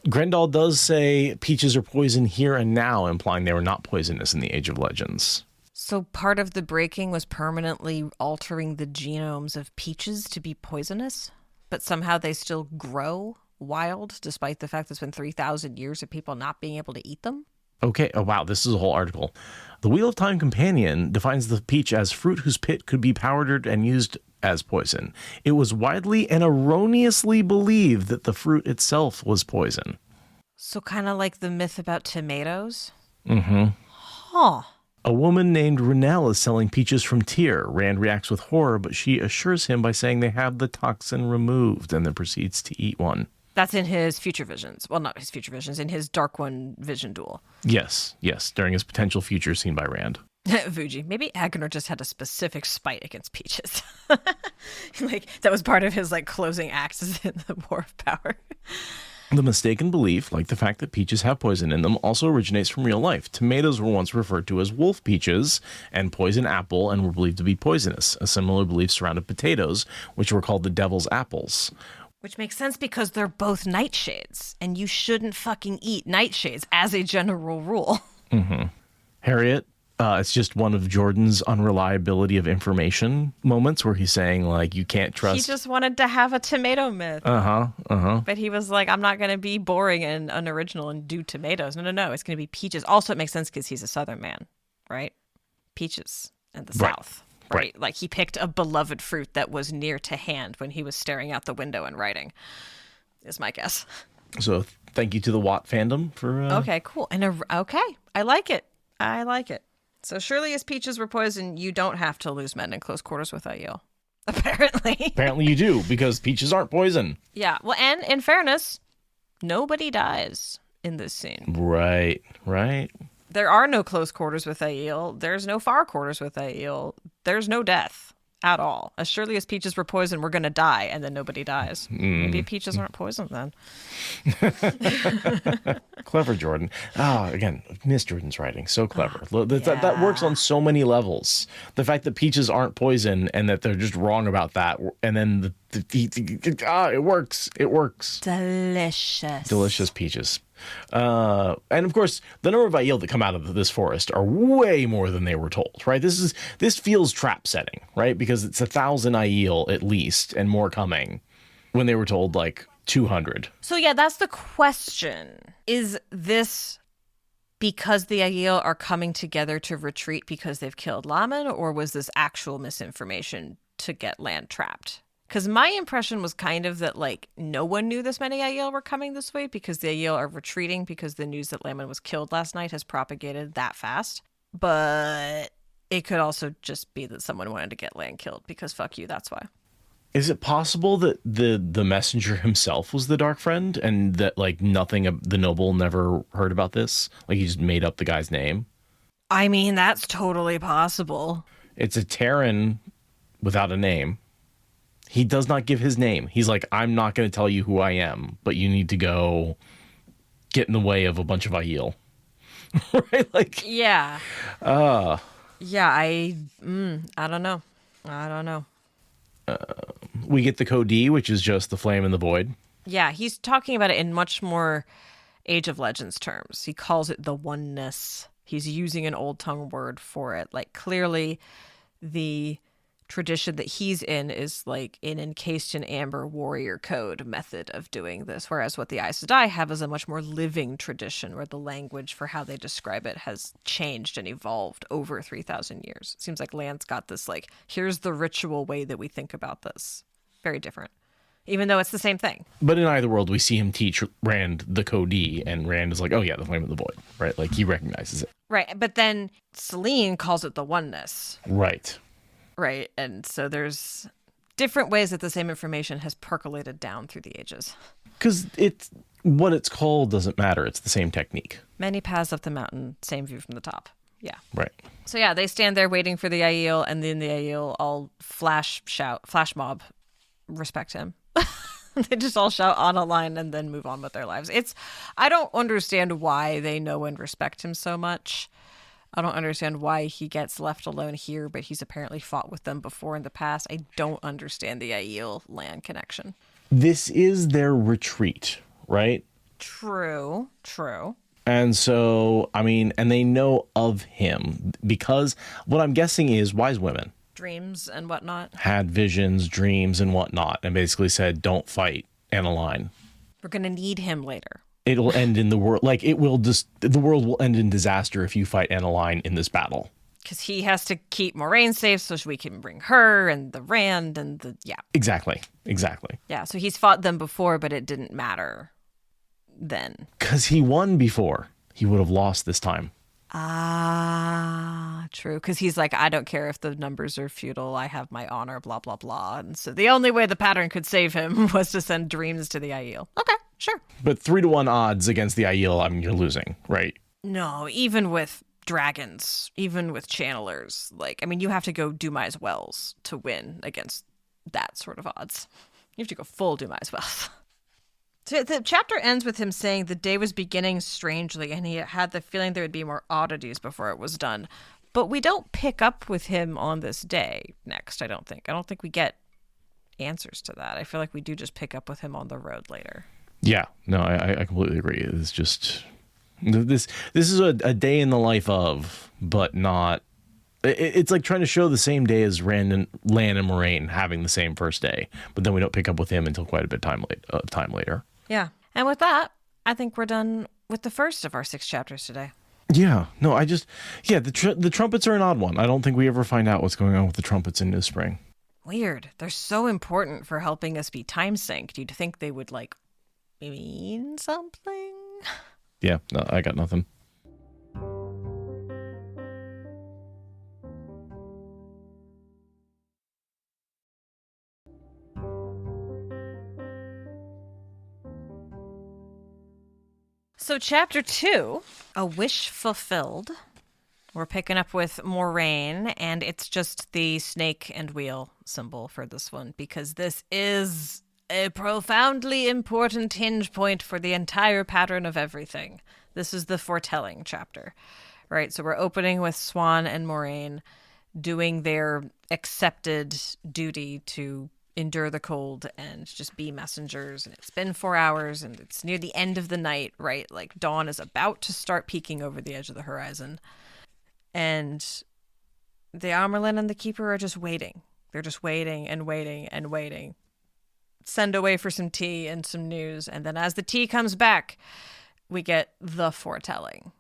Grendel does say peaches are poison here and now, implying they were not poisonous in the Age of Legends. So part of the breaking was permanently altering the genomes of peaches to be poisonous, but somehow they still grow wild, despite the fact that it's been 3,000 years of people not being able to eat them? Okay. Oh, wow. This is a whole article. The Wheel of Time Companion defines the peach as fruit whose pit could be powdered and used as poison. It was widely and erroneously believed that the fruit itself was poison. So kind of like the myth about tomatoes? Mm-hmm. Huh. A woman named Renelle is selling peaches from Tyr. Rand reacts with horror, but she assures him by saying they have the toxin removed and then proceeds to eat one. That's in his future visions. Well, not his future visions, in his Dark One vision duel. Yes, during his potential future seen by Rand. Vuji. Maybe Agenor just had a specific spite against peaches. Like, that was part of his, like, closing acts in the War of Power. The mistaken belief, like the fact that peaches have poison in them, also originates from real life. Tomatoes were once referred to as wolf peaches and poison apple and were believed to be poisonous. A similar belief surrounded potatoes, which were called the devil's apples. Which makes sense because they're both nightshades, and you shouldn't fucking eat nightshades as a general rule. Mm-hmm. Harriet, it's just one of Jordan's unreliability of information moments where he's saying, like, you can't trust. He just wanted to have a tomato myth. But he was like, I'm not going to be boring and unoriginal and do tomatoes. No. It's going to be peaches. Also, it makes sense because he's a Southern man, right? Peaches and the South. Right. Like, he picked a beloved fruit that was near to hand when he was staring out the window and writing, is my guess. So thank you to the Watt fandom for... Okay, cool. And okay, I like it. So surely as peaches were poison, you don't have to lose men in close quarters with Aiel. Apparently. Apparently you do, because peaches aren't poison. Yeah, well, and in fairness, nobody dies in this scene. Right. There are no close quarters with Aiel. There's no far quarters with Aiel. There's no death at all. As surely as peaches were poison, we're going to die, and then nobody dies. Maybe peaches aren't poison then. Clever, Jordan. Again, Miss Jordan's writing. So clever. That works on so many levels. The fact that peaches aren't poison and that they're just wrong about that. And then it works. It works. Delicious peaches. And of course, the number of Aiel that come out of this forest are way more than they were told, right? This feels trap setting, right? Because it's 1,000 Aiel at least, and more coming, when they were told like 200. So yeah, that's the question. Is this because the Aiel are coming together to retreat because they've killed Laman, or was this actual misinformation to get land trapped? Because my impression was kind of that, like, no one knew this many Aiel were coming this way because the Aiel are retreating because the news that Laman was killed last night has propagated that fast. But it could also just be that someone wanted to get land killed because fuck you, that's why. Is it possible that the messenger himself was the Dark Friend and that, like, nothing of the noble never heard about this? Like, he just made up the guy's name? I mean, that's totally possible. It's a Terran without a name. He does not give his name. He's like, I'm not going to tell you who I am, but you need to go get in the way of a bunch of Aiel. Right? Like, yeah. Yeah, I don't know. We get the code D, which is just the flame in the void. Yeah, he's talking about it in much more Age of Legends terms. He calls it the oneness. He's using an old tongue word for it. Like, clearly the tradition that he's in is like an encased in amber warrior code method of doing this, whereas what the Aes Sedai have is a much more living tradition where the language for how they describe it has changed and evolved over 3,000 years. It seems like Lan's got this like, here's the ritual way that we think about this. Very different, even though it's the same thing. But in either world, we see him teach Rand the Codee, and Rand is like, oh yeah, the Flame of the Void, right? Like he recognizes it. Right, but then Selene calls it the oneness. Right. Right, and so there's different ways that the same information has percolated down through the ages. Because it's what it's called doesn't matter. It's the same technique. Many paths up the mountain, same view from the top. Yeah. Right. So yeah, they stand there waiting for the Aiel, and then the Aiel all flash mob, respect him. They just all shout on a line and then move on with their lives. I don't understand why they know and respect him so much. I don't understand why he gets left alone here, but he's apparently fought with them before in the past. I don't understand the Aiel Lan connection. This is their retreat, right? True. And so, I mean, and they know of him because what I'm guessing is wise women. Dreams and whatnot. Had visions, dreams, and whatnot, and basically said, don't fight Aniline. We're going to need him later. It'll end in the world. Like, it will just, the world will end in disaster if you fight Aniline in this battle. Because he has to keep Moiraine safe so we can bring her and the Rand and the, yeah. Exactly. Yeah, so he's fought them before, but it didn't matter then. Because he won before. He would have lost this time. Ah, true. Because he's like, I don't care if the numbers are futile. I have my honor, blah, blah, blah. And so the only way the pattern could save him was to send dreams to the Aiel. Okay, sure. But 3-1 odds against the Aiel, I mean, you're losing, right? No, even with dragons, even with channelers, like, I mean, you have to go Dumai's Wells to win against that sort of odds. You have to go full Dumai's Wells. So the chapter ends with him saying the day was beginning strangely, and he had the feeling there would be more oddities before it was done. But we don't pick up with him on this day next, I don't think. I don't think we get answers to that. I feel like we do just pick up with him on the road later. Yeah, no, I completely agree. It's just, this is a day in the life of, but not, it's like trying to show the same day as Lan and Moiraine having the same first day, but then we don't pick up with him until quite a bit time later. Yeah. And with that, I think we're done with the first of our 6 chapters today. Yeah. No, the trumpets are an odd one. I don't think we ever find out what's going on with the trumpets in New Spring. Weird. They're so important for helping us be time synced. You'd think they would, like, mean something? Yeah. No, I got nothing. So chapter 2, A Wish Fulfilled. We're picking up with Moiraine, and it's just the snake and wheel symbol for this one, because this is a profoundly important hinge point for the entire pattern of everything. This is the Foretelling chapter, right? So we're opening with Siuan and Moiraine doing their accepted duty to endure the cold and just be messengers. And it's been 4 hours and it's near the end of the night, right? Like dawn is about to start peeking over the edge of the horizon. And the Amerlyn and the Keeper are just waiting. They're just waiting and waiting and waiting. Send away for some tea and some news. And then as the tea comes back, we get the Foretelling.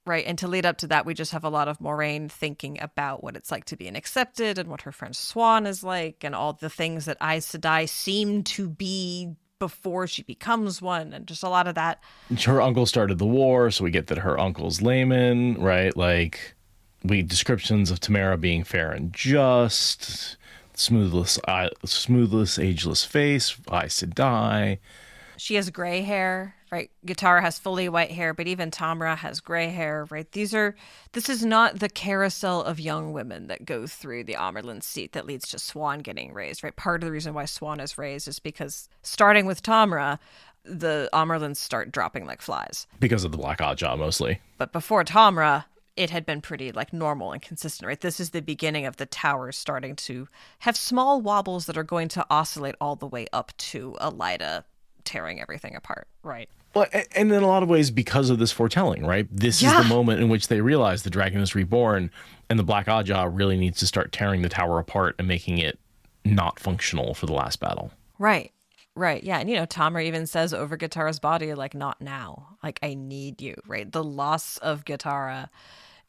Right, and to lead up to that, we just have a lot of Moiraine thinking about what it's like to be an accepted and what her friend Siuan is like and all the things that Aes Sedai seem to be before she becomes one, and just a lot of that. Her uncle started the war, so we get that her uncle's layman, right? Like, we descriptions of Tamara being fair and just, smoothless, ageless face, Aes Sedai. She has gray hair, right? Gitara has fully white hair, but even Tamara has gray hair, right? This is not the carousel of young women that go through the Amerlyn Seat that leads to Siuan getting raised, right? Part of the reason why Siuan is raised is because starting with Tamara, the Amerlyns start dropping like flies. Because of the Black Ajah, mostly. But before Tamara, it had been pretty like normal and consistent, right? This is the beginning of the towers starting to have small wobbles that are going to oscillate all the way up to Elida tearing everything apart, right? Well, and in a lot of ways, because of this foretelling, right? This is the moment in which they realize the dragon is reborn, and the Black Ajah really needs to start tearing the tower apart and making it not functional for the last battle. Right. Right. Yeah. And, Tamara even says over Gitara's body, like, not now. Like, I need you, right? The loss of Gitara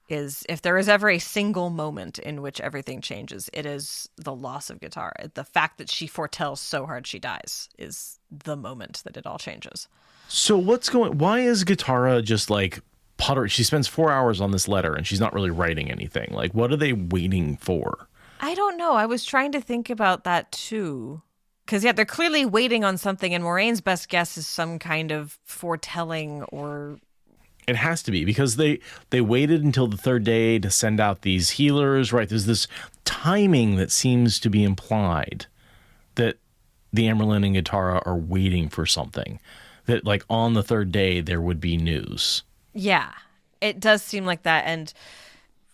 is, if there is ever a single moment in which everything changes, it is the loss of Gitara. The fact that she foretells so hard she dies is the moment that it all changes. So why is Gitara just like putter? She spends 4 hours on this letter and she's not really writing anything. Like, what are they waiting for? I don't know. I was trying to think about that too. Because, they're clearly waiting on something, and Moiraine's best guess is some kind of foretelling or... It has to be, because they waited until the third day to send out these healers, right? There's this timing that seems to be implied that the Amerlyn and Gitara are waiting for something. That, like, on the third day, there would be news. Yeah, it does seem like that, and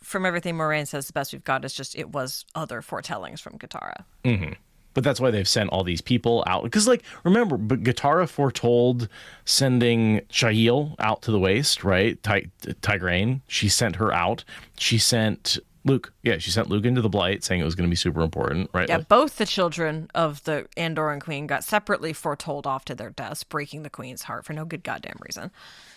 from everything Moiraine says, the best we've got is just it was other foretellings from Gitara. Mm-hmm. But that's why they've sent all these people out. Because, like, remember, but Gitara foretold sending Aiel out to the waste, right? Tigraine. She sent her out. She sent Luke. Yeah, she sent Luke into the Blight, saying it was going to be super important, right? Yeah, both the children of the Andoran queen got separately foretold off to their deaths, breaking the queen's heart for no good goddamn reason.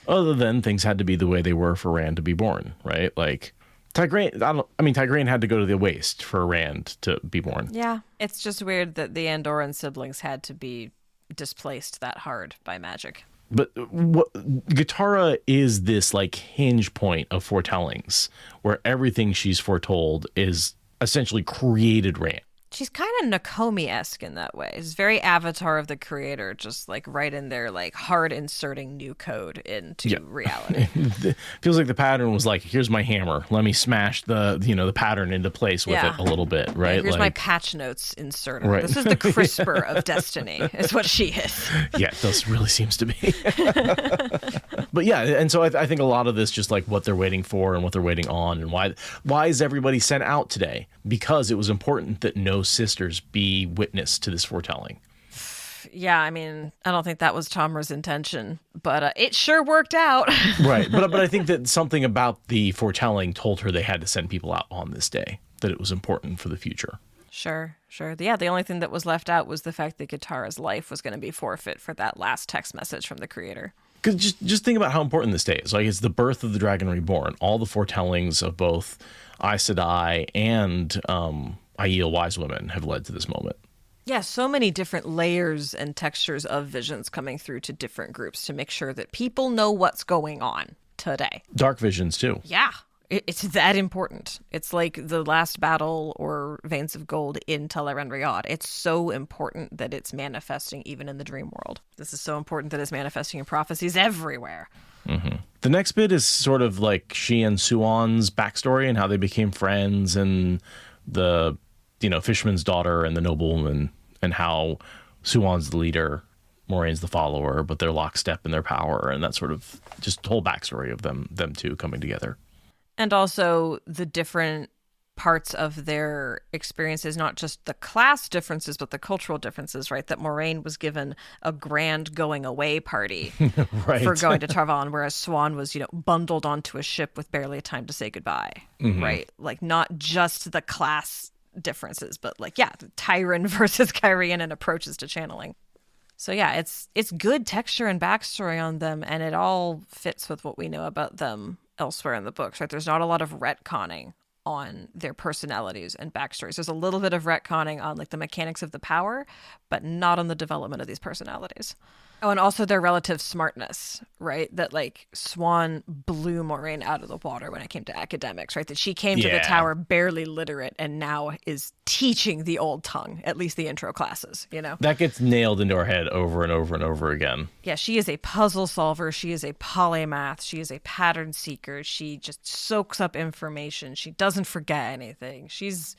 Other than things had to be the way they were for Rand to be born, right? Like... Tigraine had to go to the waste for Rand to be born. Yeah, it's just weird that the Andoran siblings had to be displaced that hard by magic. But Gitara is this like hinge point of foretellings, where everything she's foretold is essentially created Rand. She's kind of Nakomi-esque in that way. It's very Avatar of the Creator, just like right in there, like hard inserting new code into reality. Feels like the pattern was like, here's my hammer. Let me smash the pattern into place with it a little bit, right? Here's like, my patch notes inserter. Right. This is the CRISPR of destiny, is what she is. Yeah, it does really seems to be. But yeah, and so I think a lot of this just like what they're waiting for and what they're waiting on, and why is everybody sent out today? Because it was important that no sisters be witness to this foretelling. Yeah, I mean, I don't think that was Tamra's intention, but it sure worked out. Right, but I think that something about the foretelling told her they had to send people out on this day, that it was important for the future. Sure. Yeah, the only thing that was left out was the fact that Gitara's life was going to be forfeit for that last text message from the creator. Because just think about how important this day is. Like, it's the birth of the Dragon Reborn. All the foretellings of both Aes Sedai and Aiel Wise Women have led to this moment. Yeah, so many different layers and textures of visions coming through to different groups to make sure that people know what's going on today. Dark visions, too. Yeah, it's that important. It's like the last battle or Veins of Gold in Teleran Riyadh. It's so important that it's manifesting even in the dream world. This is so important that it's manifesting in prophecies everywhere. Mm-hmm. The next bit is sort of like she and Suan's backstory and how they became friends, and the fisherman's daughter and the noblewoman, and how Suan's the leader, Moiraine's the follower, but they're lockstep in their power, and that sort of just the whole backstory of them two coming together. And also the different parts of their experiences, not just the class differences, but the cultural differences, right? That Moiraine was given a grand going away party right. for going to Tarvalon, whereas Swan was, bundled onto a ship with barely time to say goodbye, right? Like, not just the class differences, but Tyran versus Kyrian and approaches to channeling. So yeah, it's good texture and backstory on them, and it all fits with what we know about them elsewhere in the books, right? There's not a lot of retconning on their personalities and backstories. There's a little bit of retconning on like the mechanics of the power, but not on the development of these personalities. Oh, and also their relative smartness, right? That like Swan blew Moiraine out of the water when it came to academics, right? That she came to the tower barely literate and now is teaching the old tongue, at least the intro classes, That gets nailed into our head over and over and over again. Yeah, she is a puzzle solver. She is a polymath. She is a pattern seeker. She just soaks up information. She doesn't forget anything. She's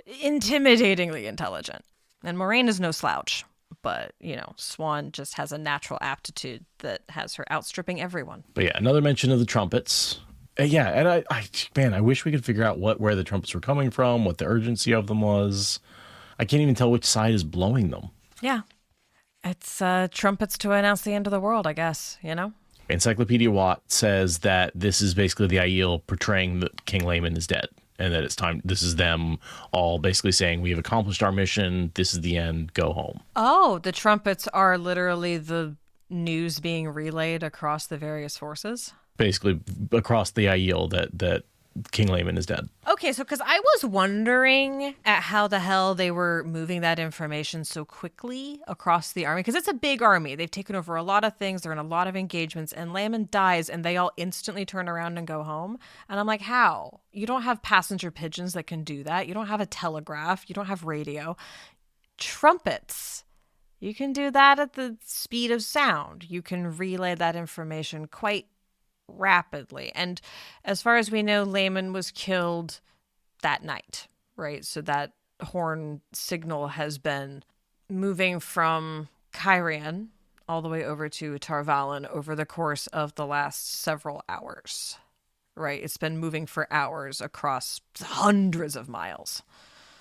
intimidatingly intelligent. And Moiraine is no slouch. But, Swan just has a natural aptitude that has her outstripping everyone. But yeah, another mention of the trumpets. And I wish we could figure out where the trumpets were coming from, what the urgency of them was. I can't even tell which side is blowing them. Yeah. It's trumpets to announce the end of the world, I guess, you know? Encyclopedia Watt says that this is basically the Aiel portraying that King Layman is dead, and that it's time. This is them all basically saying, we have accomplished our mission. This is the end. Go home. Oh, the trumpets are literally the news being relayed across the various forces? Basically across the Aiel that King Layman is dead. Okay, so because I was wondering at how the hell they were moving that information so quickly across the army, because it's a big army. They've taken over a lot of things. They're in a lot of engagements, and Layman dies, and they all instantly turn around and go home. And I'm like, how? You don't have passenger pigeons that can do that. You don't have a telegraph. You don't have radio. Trumpets. You can do that at the speed of sound. You can relay that information quite rapidly. And as far as we know, Layman was killed that night, right? So that horn signal has been moving from Cairhien all the way over to Tarvalon over the course of the last several hours, right? It's been moving for hours across hundreds of miles.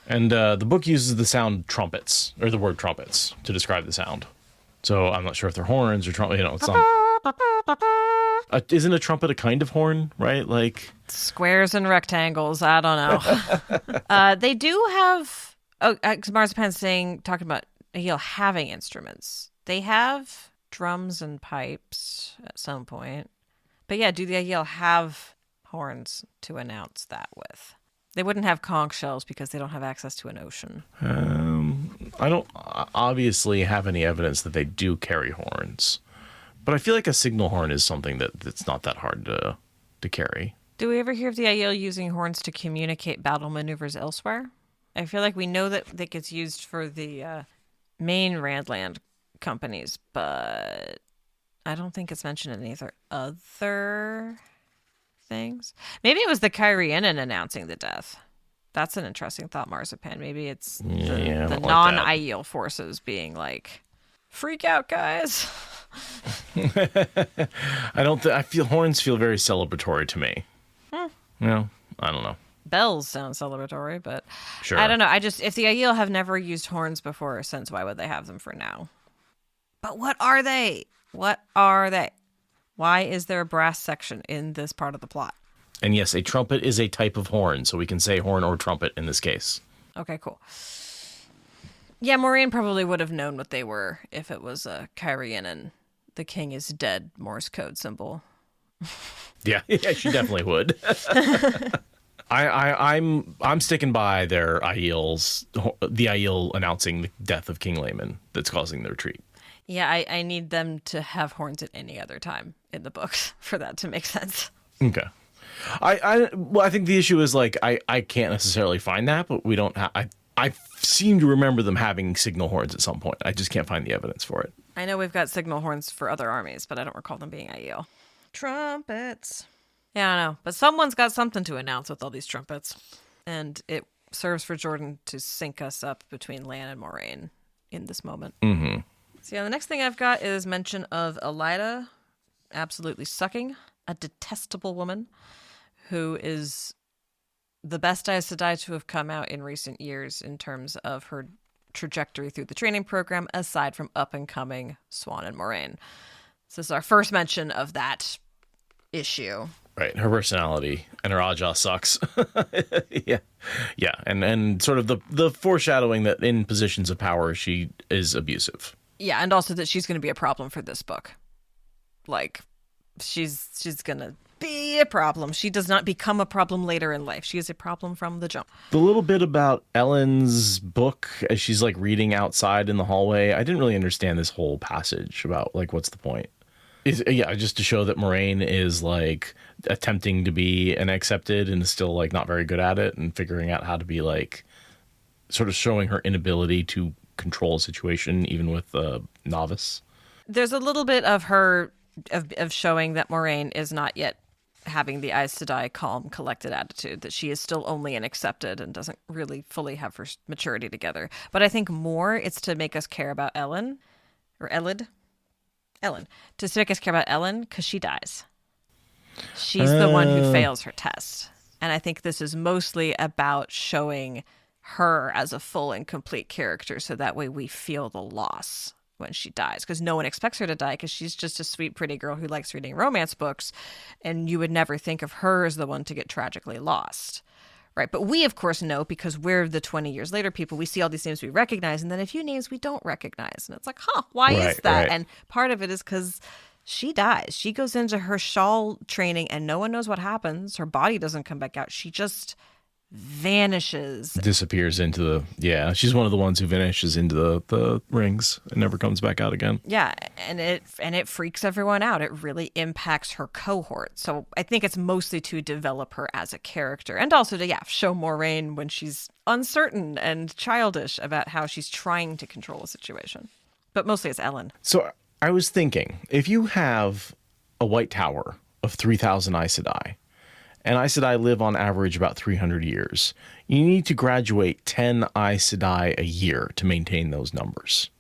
And the book uses the sound trumpets, or the word trumpets, to describe the sound. So I'm not sure if they're horns or trumpets. It's not. Isn't a trumpet a kind of horn, right? Like squares and rectangles. I don't know. They do have. Oh, Marzipan's talking about Aiel having instruments. They have drums and pipes at some point. But yeah, do the Aiel have horns to announce that with? They wouldn't have conch shells because they don't have access to an ocean. I don't obviously have any evidence that they do carry horns. But I feel like a signal horn is something that's not that hard to carry. Do we ever hear of the Aiel using horns to communicate battle maneuvers elsewhere? I feel like we know that gets used for the main Randland companies, but I don't think it's mentioned in other things. Maybe it was the Cairhienin announcing the death. That's an interesting thought, Marzipan. Maybe it's the non-Aiel forces being like, freak out, guys. I feel horns feel very celebratory to me. No, I don't know. Bells sound celebratory, but sure. I don't know. If the Aiel have never used horns before or since, why would they have them for now? But what are they? What are they? Why is there a brass section in this part of the plot? And yes, a trumpet is a type of horn, so we can say horn or trumpet in this case. Okay, cool. Yeah, Moiraine probably would have known what they were if it was a Cairhien and the king is dead Morse code symbol. Yeah, she definitely would. I'm sticking by the Aiel announcing the death of King Layman that's causing the retreat. Yeah, I need them to have horns at any other time in the books for that to make sense. Okay. I think the issue is like I can't necessarily find that, but we don't have. I seem to remember them having signal horns at some point. I just can't find the evidence for it. I know we've got signal horns for other armies, but I don't recall them being Aiel. Trumpets. Yeah, I don't know. But someone's got something to announce with all these trumpets. And it serves for Jordan to sync us up between Lan and Moiraine in this moment. Mm-hmm. So yeah, the next thing I've got is mention of Elida absolutely sucking, a detestable woman who is the best Aes Sedai to have come out in recent years in terms of her trajectory through the training program, aside from up-and-coming Swan and Moiraine. So this is our first mention of that issue. Right, her personality and her Aja sucks. yeah, and sort of the foreshadowing that in positions of power she is abusive. Yeah, and also that she's going to be a problem for this book. Like, she's going to be a problem. She does not become a problem later in life. She is a problem from the jump. The little bit about Ellen's book as she's like reading outside in the hallway, I didn't really understand this whole passage about like what's the point. Just to show that Moiraine is like attempting to be an accepted and is still like not very good at it and figuring out how to be like sort of showing her inability to control a situation even with a novice. There's a little bit of her of showing that Moiraine is not yet having the Aes Sedai calm, collected attitude, that she is still only an accepted and doesn't really fully have her maturity together. But I think more it's to make us care about Ellen, to make us care about Ellen because she dies. She's the one who fails her test. And I think this is mostly about showing her as a full and complete character so that way we feel the loss when she dies, because no one expects her to die because she's just a sweet, pretty girl who likes reading romance books. And you would never think of her as the one to get tragically lost. Right. But we, of course, know because we're the 20 years later people. We see all these names we recognize and then a few names we don't recognize. And it's like, why is that? Right. And part of it is because she dies. She goes into her shawl training and no one knows what happens. Her body doesn't come back out. She just vanishes. Disappears into she's one of the ones who vanishes into the rings and never comes back out again. Yeah, and it freaks everyone out. It really impacts her cohort. So I think it's mostly to develop her as a character and also to show Moiraine when she's uncertain and childish about how she's trying to control a situation. But mostly it's Ellen. So I was thinking, if you have a white tower of 3,000 Aes Sedai, and Aes Sedai live on average about 300 years, you need to graduate 10 Aes Sedai a year to maintain those numbers.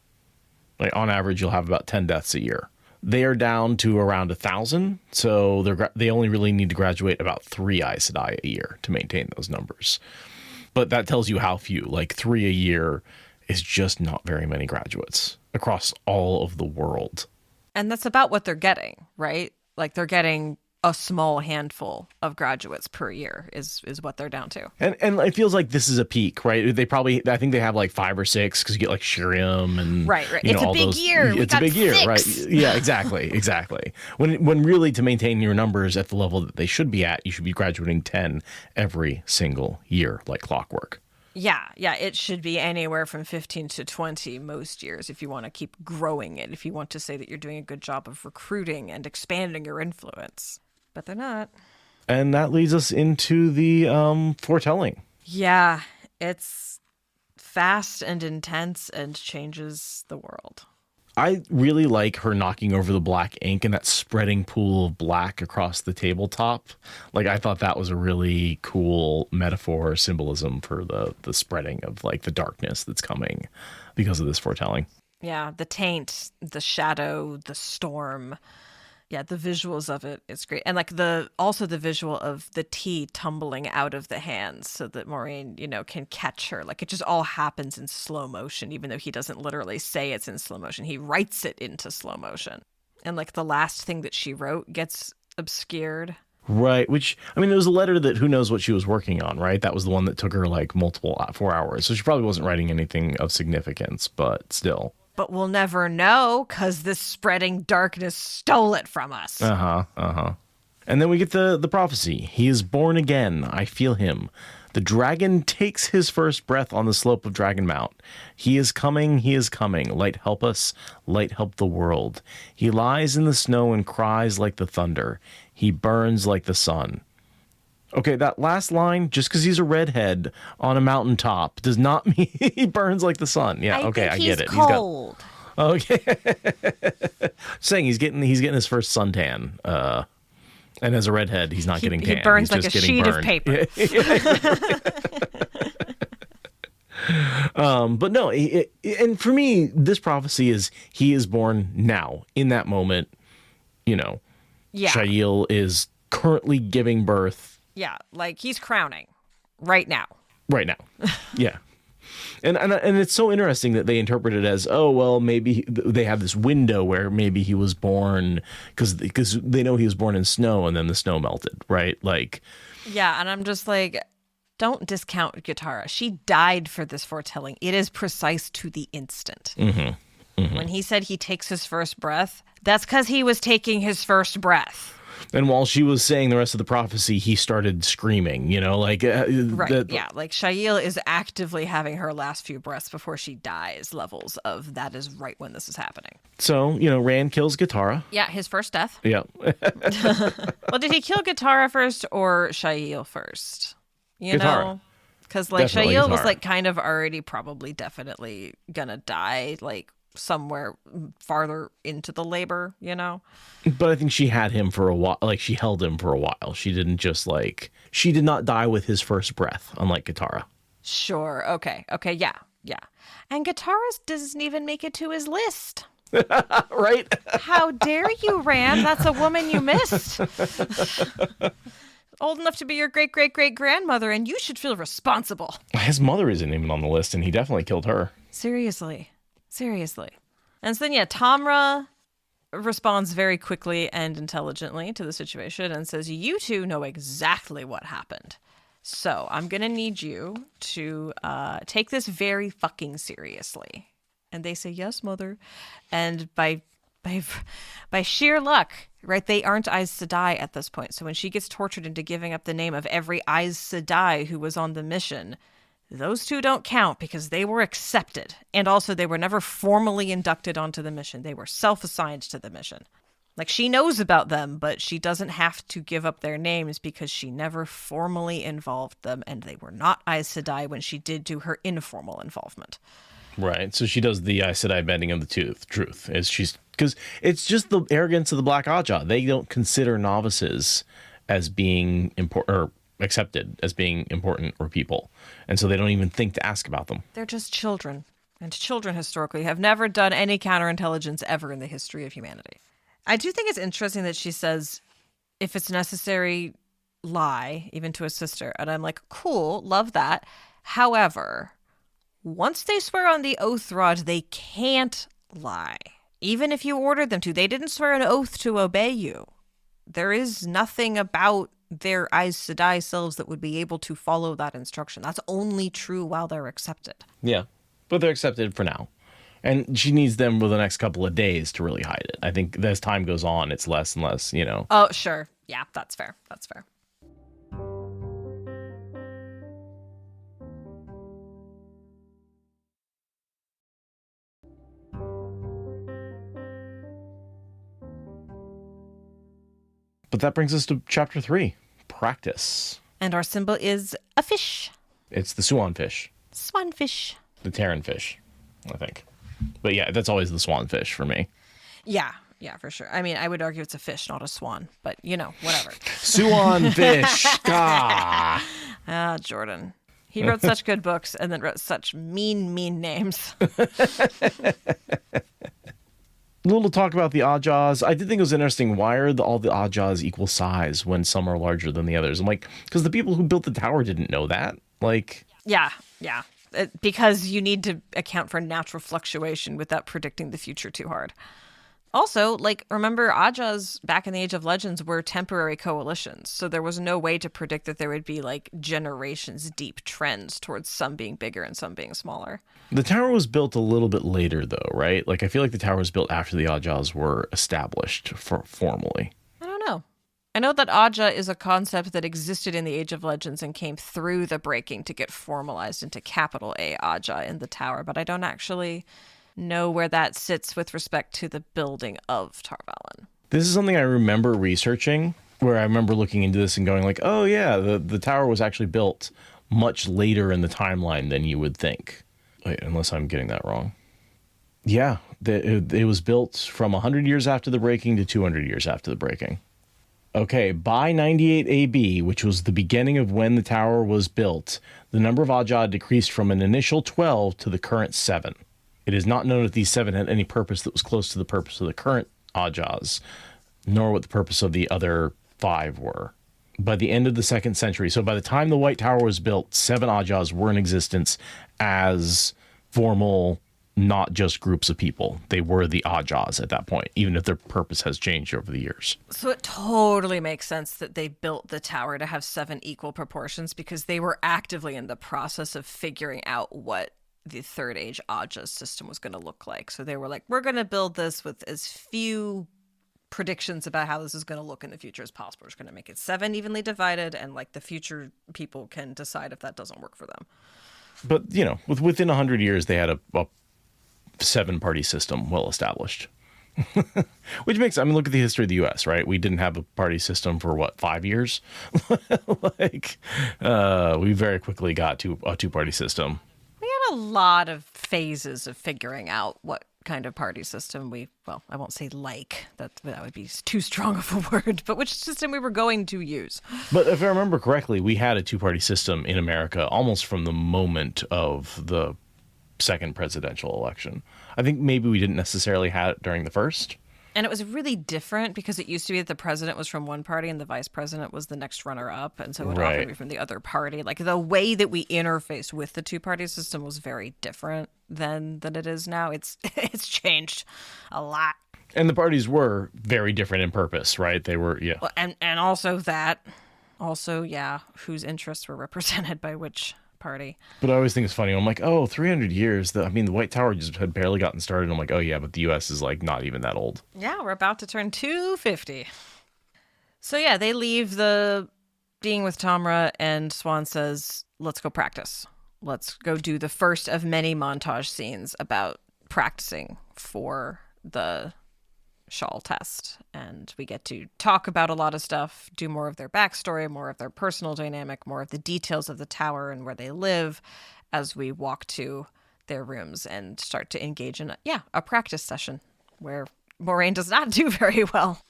Like on average, you'll have about 10 deaths a year. They are down to around 1,000, so they only really need to graduate about 3 Aes Sedai a year to maintain those numbers. But that tells you how few. Like 3 a year is just not very many graduates across all of the world. And that's about what they're getting, right? Like they're getting a small handful of graduates per year is what they're down to. And it feels like this is a peak, right? I think they have like 5 or 6 because you get like Shiriam and right. It's a big year. It's a big year, right? Yeah, exactly. When really to maintain your numbers at the level that they should be at, you should be graduating 10 every single year, like clockwork. Yeah, it should be anywhere from 15 to 20 most years if you want to keep growing it, if you want to say that you're doing a good job of recruiting and expanding your influence. But they're not. And that leads us into the foretelling. Yeah, it's fast and intense and changes the world. I really like her knocking over the black ink and that spreading pool of black across the tabletop. Like, I thought that was a really cool metaphor, symbolism for the spreading of like the darkness that's coming because of this foretelling. Yeah, the taint, the shadow, the storm. Yeah, the visuals of it is great. And like also the visual of the tea tumbling out of the hands so that Moiraine, can catch her. Like it just all happens in slow motion, even though he doesn't literally say it's in slow motion. He writes it into slow motion. And like the last thing that she wrote gets obscured. Right, which, I mean, it was a letter that who knows what she was working on, right? That was the one that took her like 4 hours. So she probably wasn't writing anything of significance, but still. But we'll never know because this spreading darkness stole it from us. And then we get the prophecy. He is born again. I feel him. The dragon takes his first breath on the slope of Dragon Mount. He is coming. He is coming. Light help us. Light help the world. He lies in the snow and cries like the thunder. He burns like the sun. Okay, that last line, just because he's a redhead on a mountaintop does not mean he burns like the sun. Yeah, okay, I get it. Cold. Okay. Saying he's getting his first suntan. And as a redhead, he's not getting tan. He burns he's like just a sheet burned. of paper. But no, and for me, this prophecy is he is born now, in that moment. Yeah. Aiel is currently giving birth. Yeah, like he's crowning right now. Right now. Yeah. And it's so interesting that they interpret it as, oh, well, maybe they have this window where maybe he was born because they know he was born in snow and then the snow melted, right? Like. Yeah, and I'm just like, don't discount Gitara. She died for this foretelling. It is precise to the instant. When he said he takes his first breath, that's because he was taking his first breath. And while she was saying the rest of the prophecy, he started screaming, like... right, yeah. Like, Aiel is actively having her last few breaths before she dies levels of that is right when this is happening. So, Rand kills Gitara. Yeah, his first death. Yeah. Well, did he kill Gitara first or Aiel first? Gitara. Because, like, Definitely Aiel was, Gitara. like, kind of already probably definitely gonna die, like, somewhere farther into the labor, But I think she had him for a while. Like, she held him for a while. She didn't just she did not die with his first breath, unlike Gitara. Sure. Okay. Yeah. And Gitara doesn't even make it to his list. Right? How dare you, Rand? That's a woman you missed. Old enough to be your great-great-great-grandmother, and you should feel responsible. His mother isn't even on the list, and he definitely killed her. Seriously. And so then, yeah, Tamra responds very quickly and intelligently to the situation and says, you two know exactly what happened. So I'm going to need you to take this very fucking seriously. And they say, yes, mother. And by sheer luck, right, they aren't Aes Sedai at this point. So when she gets tortured into giving up the name of every Aes Sedai who was on the mission, those two don't count because they were accepted. And also they were never formally inducted onto the mission. They were self-assigned to the mission. Like, she knows about them, but she doesn't have to give up their names because she never formally involved them, and they were not Aes Sedai when she did do her informal involvement. Right. So she does the Aes Sedai bending of the truth. Because it's just the arrogance of the Black Ajah. They don't consider novices as being important or accepted as being important or people. And so they don't even think to ask about them. They're just children. And children historically have never done any counterintelligence ever in the history of humanity. I do think it's interesting that she says, if it's necessary, lie, even to a sister. And I'm like, cool, love that. However, once they swear on the oath rod, they can't lie. Even if you ordered them to. They didn't swear an oath to obey you. There is nothing about their Aes Sedai selves that would be able to follow that instruction. That's only true while they're accepted. Yeah, but they're accepted for now. And she needs them for the next couple of days to really hide it. I think as time goes on, it's less and less, you know. Oh, sure. Yeah, that's fair. That's fair. But that brings us to chapter 3, practice. And our symbol is a fish. It's the swan fish. Swanfish. The Terran fish, I think. But yeah, that's always the swan fish for me. Yeah, for sure. I mean, I would argue it's a fish, not a swan, but you know, whatever. Swan fish. Jordan. He wrote such good books and then wrote such mean names. A little talk about the Ajahs. I did think it was interesting. Why are all the Ajahs equal size when some are larger than the others? I'm like, because the people who built the tower didn't know that. Like, yeah. Because you need to account for natural fluctuation without predicting the future too hard. Also, like, remember, Ajahs back in the Age of Legends were temporary coalitions, so there was no way to predict that there would be, like, generations deep trends towards some being bigger and some being smaller. The tower was built a little bit later, though, right? Like, I feel like the tower was built after the Ajahs were established formally. I don't know. I know that Ajah is a concept that existed in the Age of Legends and came through the breaking to get formalized into capital A Ajah in the tower, but I don't actually know where that sits with respect to the building of Tar Valon. This is something I remember researching, where I remember looking into this and going like, oh yeah, the tower was actually built much later in the timeline than you would think. Wait, unless I'm getting that wrong. Yeah, it was built from 100 years after the breaking to 200 years after the breaking. Okay, by 98 AB, which was the beginning of when the tower was built, the number of Ajah decreased from an initial 12 to the current 7. It is not known if these 7 had any purpose that was close to the purpose of the current Ajahs, nor what the purpose of the other 5 were. By the end of the 2nd century, so by the time the White Tower was built, 7 Ajahs were in existence as formal, not just groups of people. They were the Ajahs at that point, even if their purpose has changed over the years. So it totally makes sense that they built the tower to have 7 equal proportions because they were actively in the process of figuring out what the Third Age Ajah system was going to look like. So they were like, we're going to build this with as few predictions about how this is going to look in the future as possible. We're just going to make it 7 evenly divided, and like the future people can decide if that doesn't work for them. But, you know, within 100 years, they had a 7-party system well established. Which makes, I mean, look at the history of the U.S., right? We didn't have a party system for, 5 years? We very quickly got to a 2-party system. We had a lot of phases of figuring out what kind of party system I won't say that would be too strong of a word, but which system we were going to use. But if I remember correctly, we had a 2-party system in America almost from the moment of the 2nd presidential election. I think maybe we didn't necessarily have it during the 1st, And it was really different because it used to be that the president was from one party and the vice president was the next runner-up. And so it would often be from the other party. Like the way that we interfaced with the two-party system was very different than it is now. It's changed a lot. And the parties were very different in purpose, right? They were, yeah. Well, and also that, whose interests were represented by which party. But I always think it's funny. I'm like, 300 years. The White Tower just had barely gotten started. I'm like, oh yeah, but the U.S. is like not even that old. Yeah, we're about to turn 250. So yeah, they leave the being with Tamra, and Swan says, let's go practice. Let's go do the first of many montage scenes about practicing for the shawl test. And we get to talk about a lot of stuff, do more of their backstory, more of their personal dynamic, more of the details of the tower and where they live as we walk to their rooms and start to engage in a practice session where Moiraine does not do very well.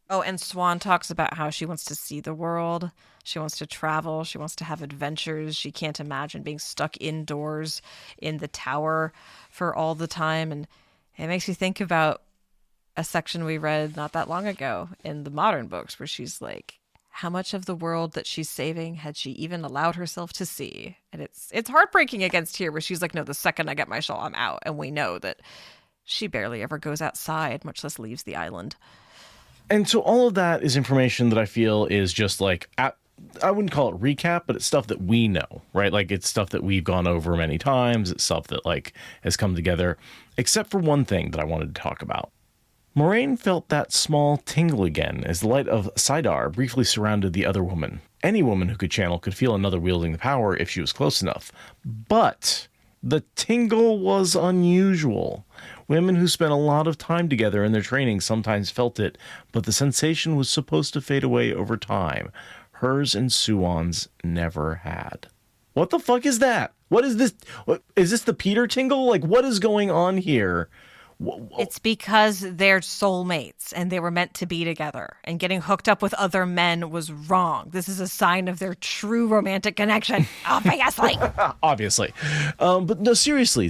Oh, and Swan talks about how she wants to see the world. She wants to travel. She wants to have adventures. She can't imagine being stuck indoors in the tower for all the time. And it makes you think about a section we read not that long ago in the modern books where she's like, how much of the world that she's saving had she even allowed herself to see? And it's heartbreaking against here where she's like, no, the second I get my shawl, I'm out. And we know that she barely ever goes outside, much less leaves the island. And so all of that is information that I feel is just like, I wouldn't call it recap, but it's stuff that we know, right? Like it's stuff that we've gone over many times. It's stuff that like has come together, except for one thing that I wanted to talk about. Moiraine felt that small tingle again as the light of Sidar briefly surrounded the other woman. Any woman who could channel could feel another wielding the power if she was close enough. But the tingle was unusual. Women who spent a lot of time together in their training sometimes felt it, but the sensation was supposed to fade away over time. Hers and Suan's never had. What the fuck is that? What is this? Is this the Peter tingle? Like, what is going on here? It's because they're soulmates and they were meant to be together, and getting hooked up with other men was wrong. This is a sign of their true romantic connection. Obviously. Obviously. But no, seriously,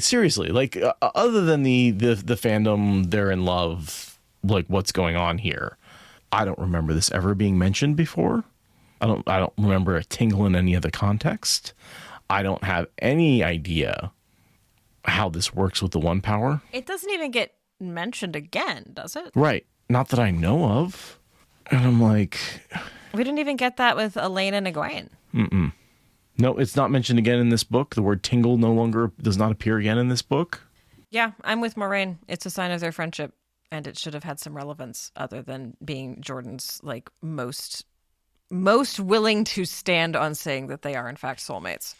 like other than the fandom, they're in love, like what's going on here? I don't remember this ever being mentioned before. I don't remember a tingle in any other context. I don't have any idea how this works with the one power. It doesn't even get mentioned again, does it? Right. Not that I know of. And I'm like... We didn't even get that with Elaine and Egwene. Mm-mm. No, it's not mentioned again in this book. The word tingle no longer does not appear again in this book. Yeah, I'm with Moiraine. It's a sign of their friendship, and it should have had some relevance other than being Jordan's like most willing to stand on saying that they are in fact soulmates.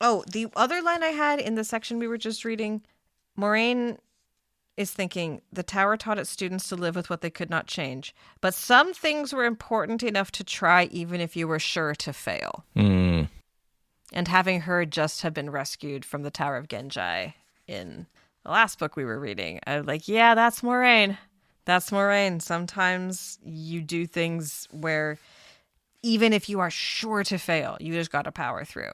Oh, the other line I had in the section we were just reading, Moiraine is thinking, the tower taught its students to live with what they could not change, but some things were important enough to try even if you were sure to fail. Mm. And having her just have been rescued from the Tower of Genji in the last book we were reading, I was like, yeah, that's Moiraine. That's Moiraine. Sometimes you do things where even if you are sure to fail, you just got to power through.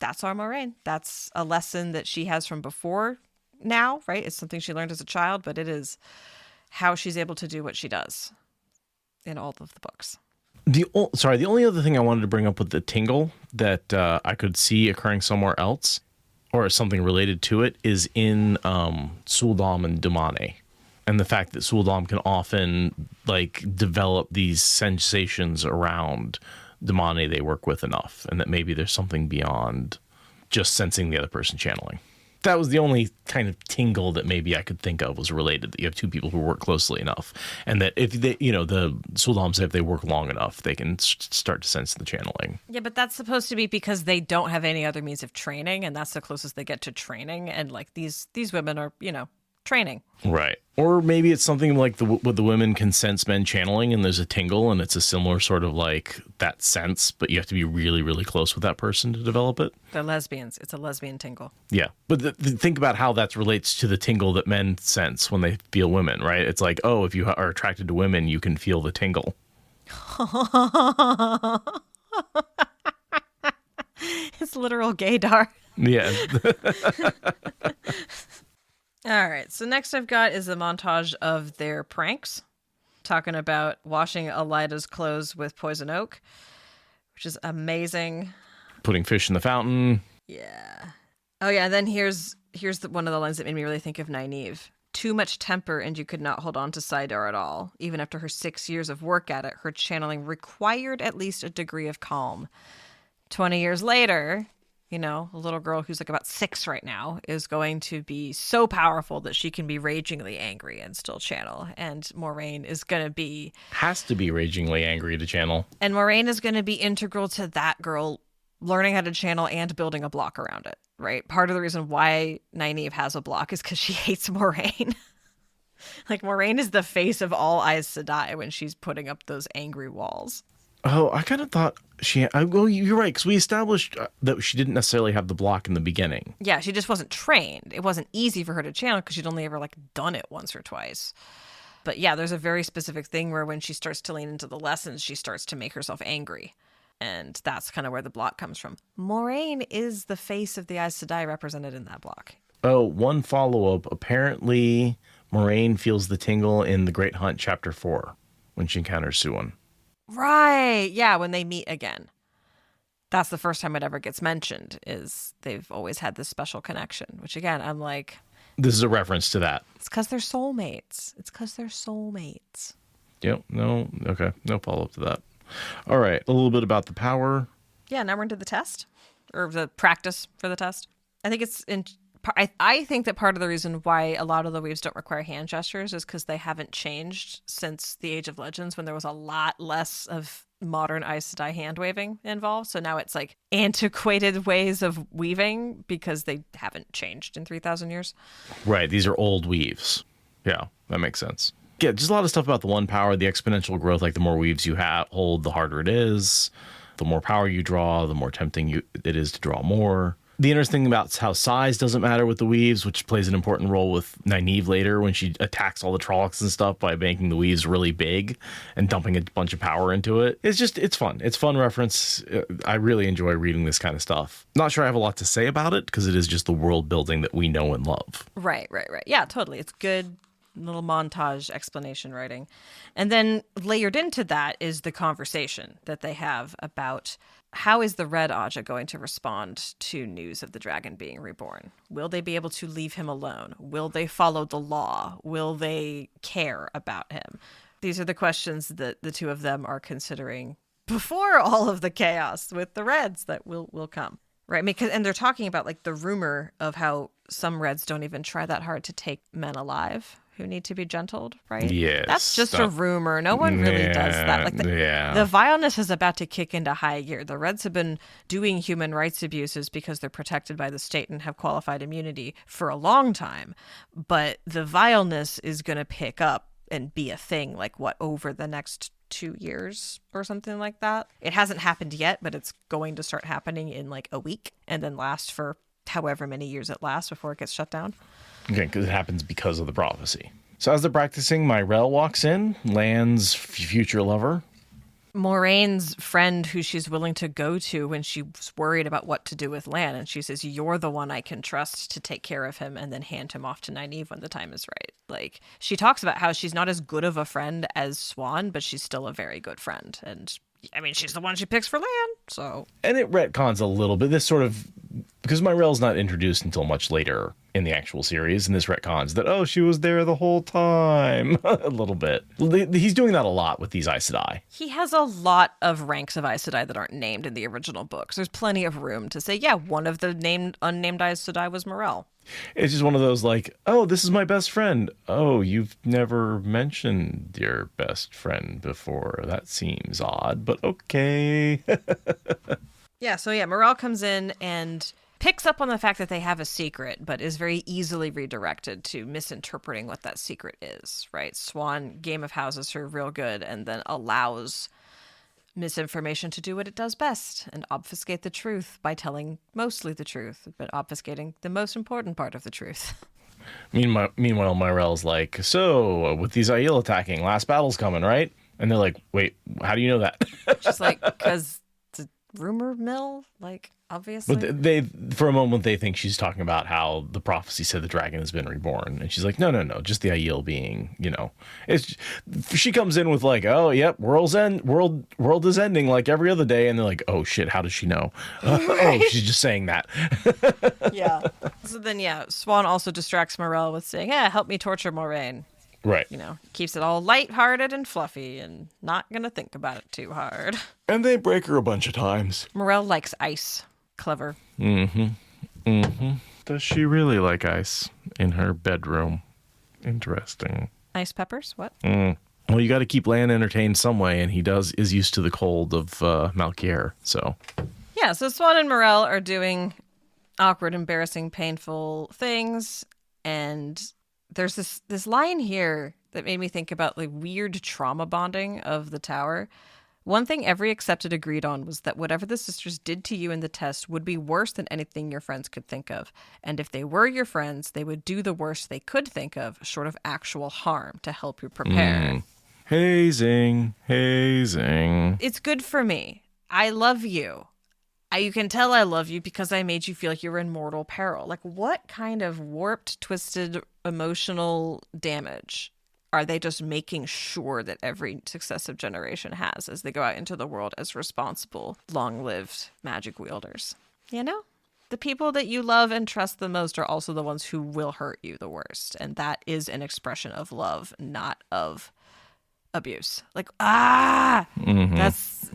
That's our Moiraine. That's a lesson that she has from before now, right? It's something she learned as a child, but it is how she's able to do what she does in all of the books. The only other thing I wanted to bring up with the tingle that I could see occurring somewhere else, or something related to it, is in Suldam and Dumane. And the fact that Suldam can often like develop these sensations around Dumane they work with enough, and that maybe there's something beyond just sensing the other person channeling. That was the only kind of tingle that maybe I could think of was related, that you have two people who work closely enough, and that if they, the Suldam say if they work long enough, they can start to sense the channeling. Yeah, but that's supposed to be because they don't have any other means of training, and that's the closest they get to training, and like these women are, training. Right. Or maybe it's something like what the women can sense men channeling, and there's a tingle, and it's a similar sort of like that sense, but you have to be really, really close with that person to develop it. They're lesbians. It's a lesbian tingle. Yeah. But think about how that relates to the tingle that men sense when they feel women, right? It's like, oh, if you are attracted to women, you can feel the tingle. It's literal gaydar. Yeah. All right, So next I've got is a montage of their pranks, talking about washing Elida's clothes with poison oak, which is amazing. Putting fish in the fountain. Yeah. Oh yeah, and then here's one of the lines that made me really think of Nynaeve. Too much temper and you could not hold on to Sidar at all. Even after her 6 years of work at it, her channeling required at least a degree of calm. 20 years later, you know, a little girl who's like about 6 right now is going to be so powerful that she can be ragingly angry and still channel. And Moiraine is going to be... Has to be ragingly angry to channel. And Moiraine is going to be integral to that girl learning how to channel and building a block around it, right? Part of the reason why Nynaeve has a block is because she hates Moiraine. Like, Moiraine is the face of all Aes Sedai when she's putting up those angry walls. Oh, I kind of thought well, you're right, because we established that she didn't necessarily have the block in the beginning. Yeah, she just wasn't trained. It wasn't easy for her to channel because she'd only ever, like, done it once or twice. But yeah, there's a very specific thing where when she starts to lean into the lessons, she starts to make herself angry. And that's kind of where the block comes from. Moiraine is the face of the Aes Sedai represented in that block. Oh, one follow-up. Apparently, Moiraine feels the tingle in The Great Hunt, Chapter 4, when she encounters Suian. Right. Yeah, when they meet again. That's the first time it ever gets mentioned, is they've always had this special connection, which again, I'm like... This is a reference to that. It's because they're soulmates. Yep. No. Okay. No follow-up to that. All right. A little bit about the power. Yeah, now we're into the test, or the practice for the test. I think I think that part of the reason why a lot of the weaves don't require hand gestures is because they haven't changed since the Age of Legends, when there was a lot less of modern Aes Sedai hand waving involved. So now it's like antiquated ways of weaving because they haven't changed in 3,000 years. Right. These are old weaves. Yeah, that makes sense. Yeah, just a lot of stuff about the one power, the exponential growth. Like the more weaves you hold, the harder it is. The more power you draw, the more tempting it is to draw more. The interesting thing about how size doesn't matter with the weaves, which plays an important role with Nynaeve later when she attacks all the Trollocs and stuff by making the weaves really big and dumping a bunch of power into it. It's fun. It's fun reference. I really enjoy reading this kind of stuff. Not sure I have a lot to say about it because it is just the world building that we know and love. Right. Yeah, totally. It's good little montage explanation writing. And then layered into that is the conversation that they have about how is the Red Aja going to respond to news of the dragon being reborn? Will they be able to leave him alone? Will they follow the law? Will they care about him? These are the questions that the two of them are considering before all of the chaos with the Reds that will come. Right? And they're talking about like the rumor of how some Reds don't even try that hard to take men alive who need to be gentled, right? Yes. That's just a rumor. No one really does that. Like the vileness is about to kick into high gear. The Reds have been doing human rights abuses because they're protected by the state and have qualified immunity for a long time. But the vileness is going to pick up and be a thing over the next 2 years or something like that. It hasn't happened yet, but it's going to start happening in like a week and then last for however many years it lasts before it gets shut down. Okay, because it happens because of the prophecy. So as they're practicing, Myrelle walks in, Lan's future lover. Moraine's friend who she's willing to go to when she's worried about what to do with Lan. And she says, you're the one I can trust to take care of him and then hand him off to Nynaeve when the time is right. Like, she talks about how she's not as good of a friend as Swan, but she's still a very good friend. And I mean, she's the one she picks for Lan, so. And it retcons a little bit. This sort of, because Myrelle's not introduced until much later in the actual series, and this retcons that, she was there the whole time. A little bit. He's doing that a lot with these Aes Sedai. He has a lot of ranks of Aes Sedai that aren't named in the original books. There's plenty of room to say, yeah, one of the unnamed Aes Sedai was Myrelle. It's just one of those like, this is my best friend. Oh, you've never mentioned your best friend before. That seems odd, but okay. Myrelle comes in and picks up on the fact that they have a secret, but is very easily redirected to misinterpreting what that secret is, right? Swan game of houses her real good and then allows misinformation to do what it does best and obfuscate the truth by telling mostly the truth, but obfuscating the most important part of the truth. Meanwhile, Myrelle's like, so with these Aiel attacking, last battle's coming, right? And they're like, wait, how do you know that? She's like, because rumor mill, like, obviously. But they, for a moment, they think she's talking about how the prophecy said the dragon has been reborn. And she's like, no, just the Aiel being, it's, she comes in with like, oh, yep, world is ending like every other day. And they're like, oh shit, how does she know? Oh, she's just saying that. Yeah. So then, Swan also distracts Morel with saying, help me torture Moiraine. Right. Keeps it all lighthearted and fluffy and not going to think about it too hard. And they break her a bunch of times. Morel likes ice. Clever. Does she really like ice in her bedroom? Interesting. Ice peppers? What? Well, you got to keep Lan entertained some way, and he is used to the cold of Malkier, so. Yeah, so Swan and Morel are doing awkward, embarrassing, painful things, and there's this line here that made me think about like weird trauma bonding of the tower. One thing every accepted agreed on was that whatever the sisters did to you in the test would be worse than anything your friends could think of. And if they were your friends, they would do the worst they could think of, short of actual harm, to help you prepare. Hazing. It's good for me. I love you. You can tell I love you because I made you feel like you were in mortal peril. Like, what kind of warped, twisted, emotional damage are they just making sure that every successive generation has as they go out into the world as responsible, long-lived magic wielders? The people that you love and trust the most are also the ones who will hurt you the worst. And that is an expression of love, not of abuse. Like, that's...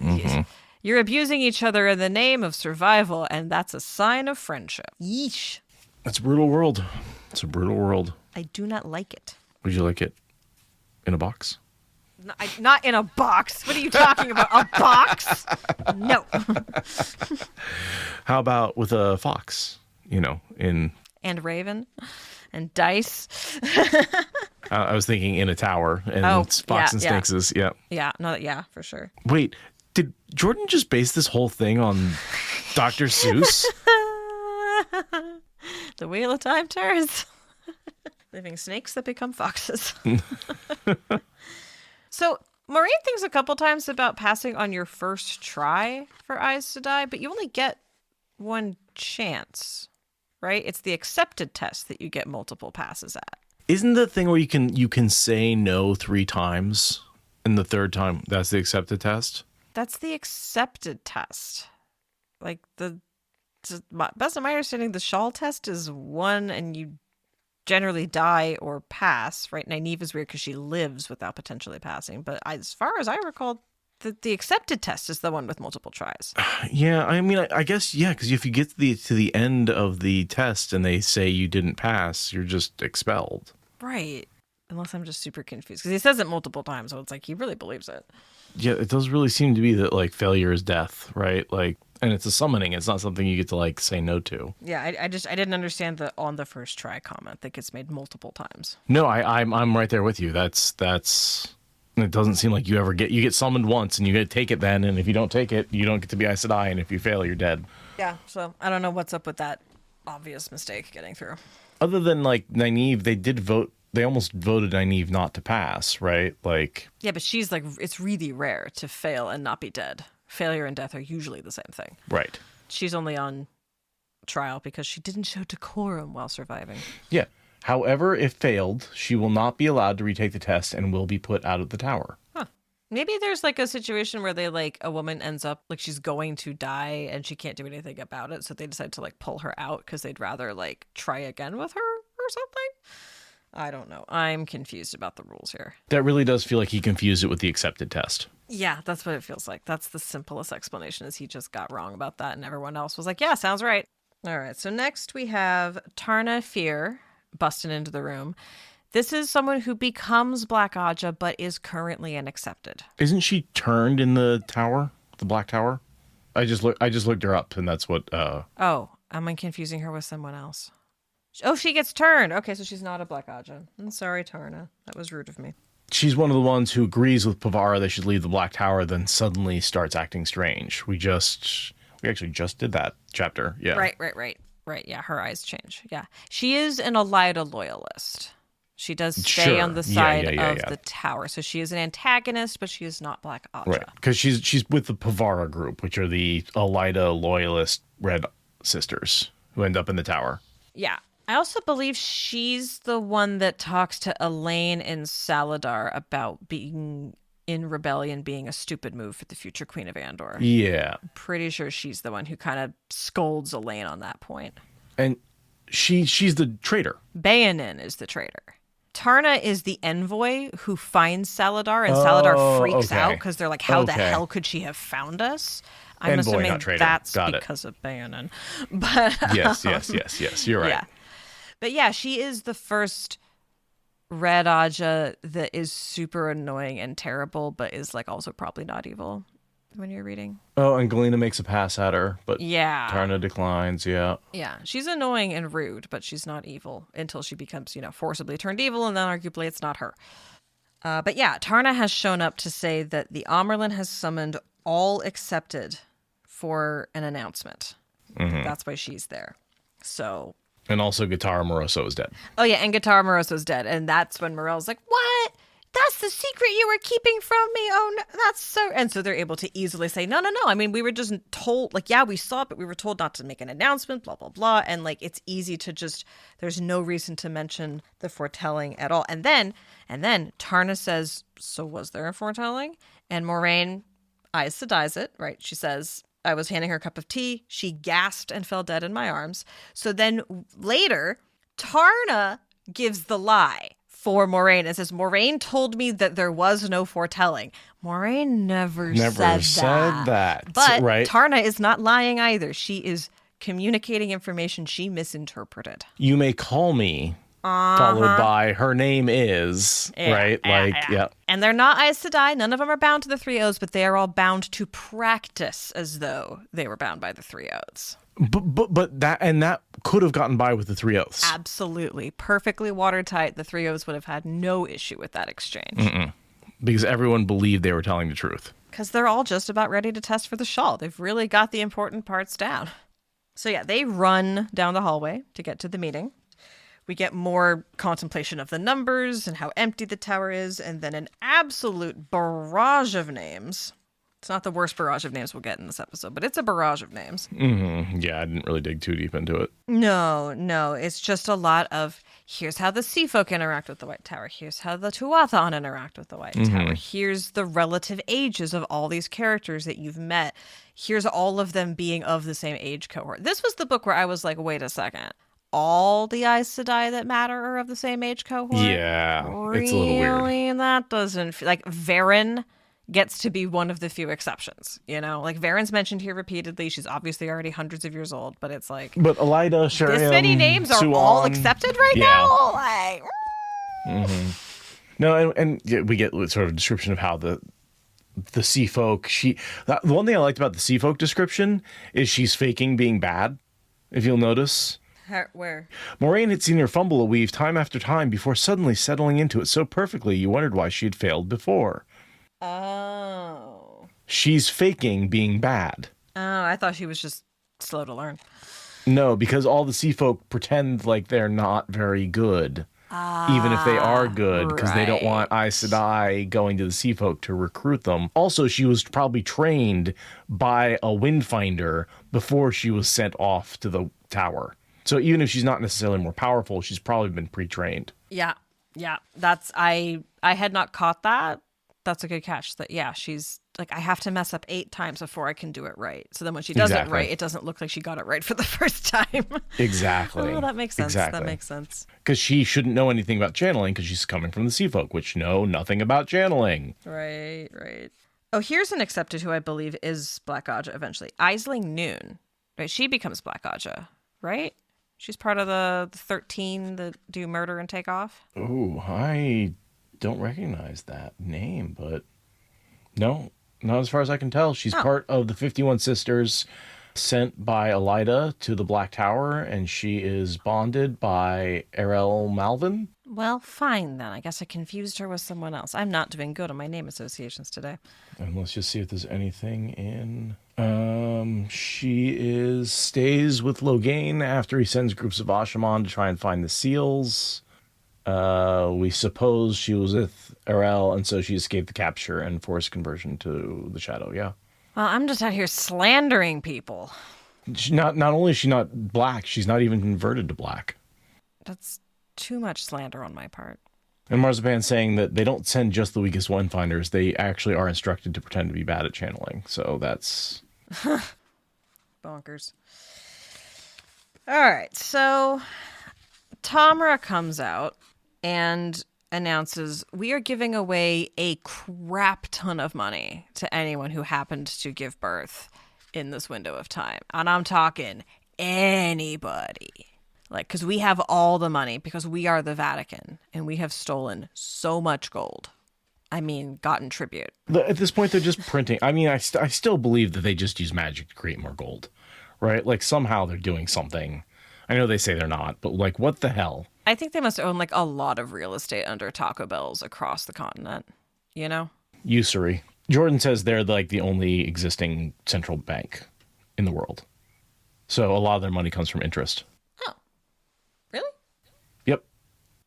You're abusing each other in the name of survival, and that's a sign of friendship. Yeesh. It's a brutal world. It's a brutal world. I do not like it. Would you like it in a box? Not in a box. What are you talking about? A box? No. How about with a fox? In... And raven. And dice. I was thinking in a tower. And it's fox and snakes is, yeah. Yeah, for sure. Wait. Did Jordan just base this whole thing on Dr. Seuss? The wheel of time turns. Living snakes that become foxes. So, Moiraine thinks a couple times about passing on your first try for Eyes to Die, but you only get one chance, right? It's the accepted test that you get multiple passes at. Isn't the thing where you can say no 3 times, and the third time, that's the accepted test? That's the accepted test. Like, best of my understanding, the Shawl test is 1 and you generally die or pass, right? Nynaeve is weird because she lives without potentially passing. But as far as I recall, the accepted test is the one with multiple tries. Yeah, I mean, I guess, yeah, because if you get to the end of the test and they say you didn't pass, you're just expelled. Right. Unless I'm just super confused. Because he says it multiple times, so it's like he really believes it. Yeah, it does really seem to be that, like, failure is death, right? Like, and it's a summoning. It's not something you get to, like, say no to. Yeah, I didn't understand the on the first try comment that gets made multiple times. No, I'm right there with you. That's it doesn't seem like you get summoned once and you get to take it then, and if you don't take it, you don't get to be Aes Sedai, and if you fail, you're dead. Yeah, so I don't know what's up with that obvious mistake getting through. Other than, like, Nynaeve, they almost voted Nynaeve not to pass, right? Like, yeah, but she's like, it's really rare to fail and not be dead. Failure and death are usually the same thing. Right. She's only on trial because she didn't show decorum while surviving. Yeah. However, if failed, she will not be allowed to retake the test and will be put out of the tower. Huh. Maybe there's like a situation where a woman ends up like she's going to die and she can't do anything about it. So they decide to like pull her out because they'd rather like try again with her or something. I don't know. I'm confused about the rules here. That really does feel like he confused it with the accepted test. Yeah, that's what it feels like. That's the simplest explanation, is he just got wrong about that and everyone else was like, yeah, sounds right. All right, so next we have Tarna Fear busting into the room. This is someone who becomes Black Aja but is currently unaccepted. Isn't she turned in the tower, the Black Tower? I just looked her up, and that's what... Oh, am I confusing her with someone else? Oh, she gets turned. Okay, so she's not a Black Aja. I'm sorry, Tarna. That was rude of me. She's one of the ones who agrees with Pavara they should leave the Black Tower, then suddenly starts acting strange. We actually just did that chapter. Yeah. Right. Yeah, her eyes change. Yeah. She is an Elida loyalist. She does stay on the side of yeah. the tower. So she is an antagonist, but she is not Black Aja. Right, because she's with the Pavara group, which are the Elida loyalist Red Sisters who end up in the tower. Yeah. I also believe she's the one that talks to Elaine and Saladar about being in rebellion being a stupid move for the future Queen of Andor. Yeah. I'm pretty sure she's the one who kind of scolds Elaine on that point. And she's the traitor. Bayanin is the traitor. Tarna is the envoy who finds Saladar, and Saladar freaks out because they're like, how the hell could she have found us? I'm envoy, assuming not traitor. that's Got because of Bayanin. But yes. You're right. Yeah. But yeah, she is the first Red Aja that is super annoying and terrible, but is like also probably not evil when you're reading. Oh, and Galena makes a pass at her, but yeah, Tarna declines. Yeah. She's annoying and rude, but she's not evil until she becomes, forcibly turned evil, and then arguably it's not her. But yeah, Tarna has shown up to say that the Amerlyn has summoned all accepted for an announcement. Mm-hmm. That's why she's there. So. And also Gitara Moroso is dead. Oh, yeah, and Gitara Moroso's dead. And that's when Morel's like, what? That's the secret you were keeping from me? Oh, no, that's so... And so they're able to easily say, no. I mean, we were just told, we saw it, but we were told not to make an announcement, blah, blah, blah. And, it's easy to just... There's no reason to mention the foretelling at all. And then Tarna says, so was there a foretelling? And Moiraine Aes Sedai's it, right? She says... I was handing her a cup of tea. She gasped and fell dead in my arms. So then later, Tarna gives the lie for Moiraine and says, Moiraine told me that there was no foretelling. Moiraine never said that. But right. Tarna is not lying either. She is communicating information she misinterpreted. You may call me. Followed by her name is, right? Yeah. And they're not Aes Sedai. None of them are bound to the Three Oaths, but they are all bound to practice as though they were bound by the Three Oaths. But that could have gotten by with the Three Oaths. Absolutely. Perfectly watertight. The Three Oaths would have had no issue with that exchange. Mm-mm. Because everyone believed they were telling the truth. Because they're all just about ready to test for the shawl. They've really got the important parts down. So yeah, they run down the hallway to get to the meeting. We get more contemplation of the numbers and how empty the tower is, and then an absolute barrage of names. It's not the worst barrage of names we'll get in this episode, but it's a barrage of names. Mm-hmm. Yeah, I didn't really dig too deep into it. No. It's just a lot of, here's how the Sea Folk interact with the White Tower. Here's how the Tuatha'an interact with the White Tower. Here's the relative ages of all these characters that you've met. Here's all of them being of the same age cohort. This was the book where I was like, wait a second. All the Aes Sedai that matter are of the same age cohort? Yeah, really? It's a little weird. That doesn't feel like Varen gets to be one of the few exceptions, Varen's mentioned here repeatedly. She's obviously already hundreds of years old, but it's like... But Elida, Sheriam, this many names are Suian, all accepted right now? No, and we get sort of a description of how the Sea Folk... The one thing I liked about the Sea Folk description is she's faking being bad, if you'll notice... Where? Moiraine had seen her fumble a weave time after time before suddenly settling into it so perfectly you wondered why she had failed before. Oh. She's faking being bad. Oh, I thought she was just slow to learn. No, because all the Sea Folk pretend like they're not very good. Even if they are good, because they don't want Aes Sedai going to the Sea Folk to recruit them. Also, she was probably trained by a Windfinder before she was sent off to the tower. So even if she's not necessarily more powerful, she's probably been pre-trained. Yeah. That's I had not caught that. That's a good catch. That she's like, I have to mess up 8 times before I can do it right. So then when she does it right, it doesn't look like she got it right for the first time. Exactly. Oh, that makes sense. Exactly. That makes sense. Because she shouldn't know anything about channeling because she's coming from the Sea Folk, which know nothing about channeling. Right. Oh, here's an accepted who I believe is Black Aja eventually. Aisling Noon. Right, she becomes Black Aja, right? She's part of the 13 that do murder and take off. Oh, I don't recognize that name, but no, not as far as I can tell. She's part of the 51 Sisters sent by Elida to the Black Tower, and she is bonded by Ariel Malvin. Well, fine then. I guess I confused her with someone else. I'm not doing good on my name associations today. And let's just see if there's anything in... She stays with Logain after he sends groups of Ashaman to try and find the seals. We suppose she was with Aiel, and so she escaped the capture and forced conversion to the Shadow, yeah. Well, I'm just out here slandering people. Not only is she not black, she's not even converted to black. That's too much slander on my part. And Marzipan's saying that they don't send just the weakest one finders. They actually are instructed to pretend to be bad at channeling. So that's... Bonkers. All right, so Tamara comes out and announces, we are giving away a crap ton of money to anyone who happened to give birth in this window of time. And I'm talking anybody. Like, because we have all the money, because we are the Vatican, and we have stolen so much gold. I mean, gotten tribute. At this point, they're just printing. I mean, I still believe that they just use magic to create more gold, right? Like, somehow they're doing something. I know they say they're not, but, like, what the hell? I think they must own, like, a lot of real estate under Taco Bell's across the continent, you know? Usury. Jordan says they're, like, the only existing central bank in the world. So a lot of their money comes from interest. Really? Yep.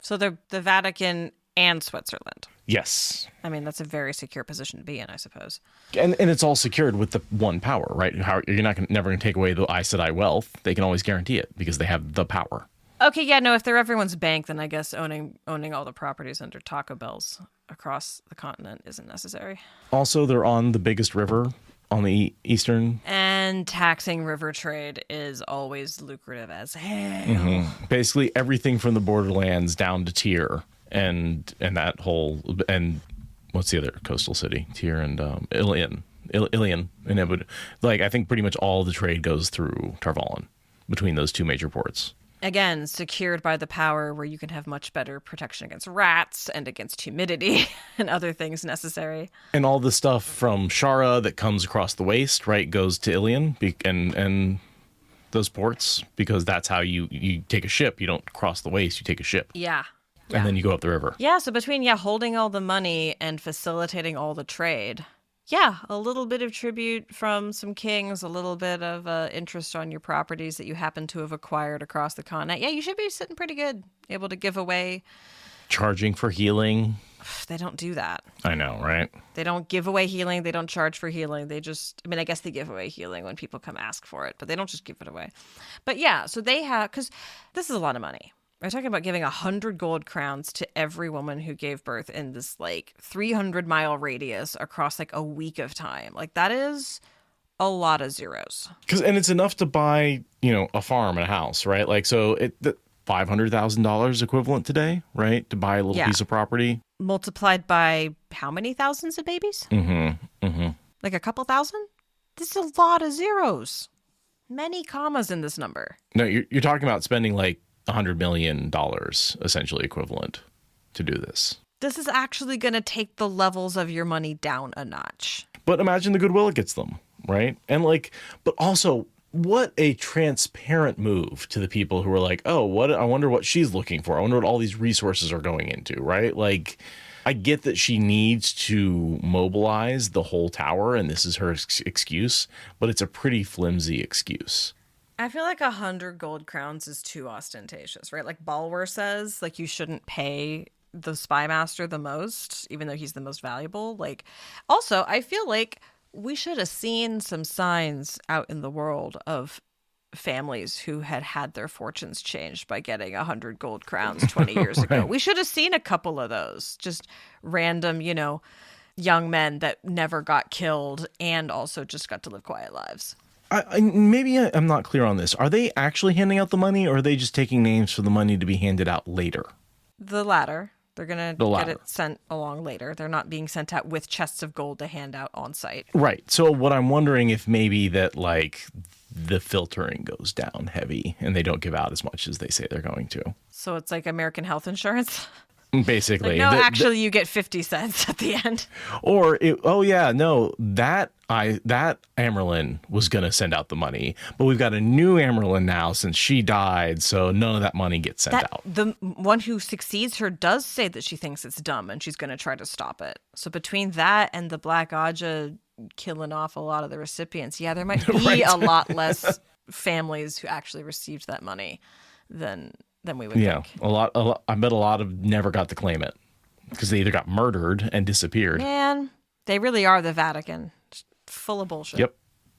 So they're the Vatican and Switzerland. Yes. I mean, that's a very secure position to be in, I suppose. And it's all secured with the one power, right? You're never going to take away the Aes Sedai wealth. They can always guarantee it because they have the power. Okay, yeah, no, if they're everyone's bank, then I guess owning all the properties under Taco Bell's across the continent isn't necessary. Also, they're on the biggest river on the eastern. And taxing river trade is always lucrative as hell. Mm-hmm. Basically, everything from the borderlands down to Tyr and that whole, and what's the other coastal city? Tyr and Ilion. And it would, like, I think pretty much all the trade goes through Tarvalon between those two major ports. Again, secured by the power where you can have much better protection against rats and against humidity and other things necessary. And all the stuff from Shara that comes across the waste, right, goes to Ilion and those ports, because that's how you take a ship. You don't cross the waste, you take a ship. Yeah. And then you go up the river. Yeah, so between, holding all the money and facilitating all the trade, a little bit of tribute from some kings, a little bit of interest on your properties that you happen to have acquired across the continent. Yeah, you should be sitting pretty good, able to give away. Charging for healing. They don't do that. I know, right? They don't give away healing. They don't charge for healing. They just, I guess they give away healing when people come ask for it, but they don't just give it away. But yeah, so they have, because this is a lot of money. We're talking about giving 100 gold crowns to every woman who gave birth in this 300-mile radius across a week of time. That is a lot of zeros. And it's enough to buy, a farm and a house, right? So $500,000 equivalent today, right? To buy a little piece of property. Multiplied by how many thousands of babies? Mm-hmm. Mm-hmm. Like a couple thousand? This is a lot of zeros. Many commas in this number. No, you're talking about spending $100 million essentially equivalent to do this. This is actually going to take the levels of your money down a notch. But imagine the goodwill it gets them, right? And but also, what a transparent move to the people who are like, oh, I wonder what she's looking for. I wonder what all these resources are going into, right? I get that she needs to mobilize the whole tower, and this is her excuse, but it's a pretty flimsy excuse. I feel like 100 gold crowns is too ostentatious, right? Balwer says, you shouldn't pay the spy master the most, even though he's the most valuable. Also, I feel like we should have seen some signs out in the world of families who had their fortunes changed by getting 100 gold crowns 20 years ago. Right. We should have seen a couple of those, just random, young men that never got killed and also just got to live quiet lives. Maybe I'm not clear on this. Are they actually handing out the money, or are they just taking names for the money to be handed out later? The latter. They're going to get it sent along later. They're not being sent out with chests of gold to hand out on site. Right. So what I'm wondering if maybe that the filtering goes down heavy and they don't give out as much as they say they're going to. So it's like American health insurance? Basically. Actually, you get 50 cents at the end. Or, that Amerlyn was going to send out the money, but we've got a new Amerlyn now since she died, so none of that money gets sent out. The one who succeeds her does say that she thinks it's dumb and she's going to try to stop it. So between that and the Black Aja killing off a lot of the recipients, there might be a lot less families who actually received that money than than we would think. A lot. I bet a lot of never got to claim it because they either got murdered and disappeared. Man, they really are the Vatican. Just full of bullshit. Yep.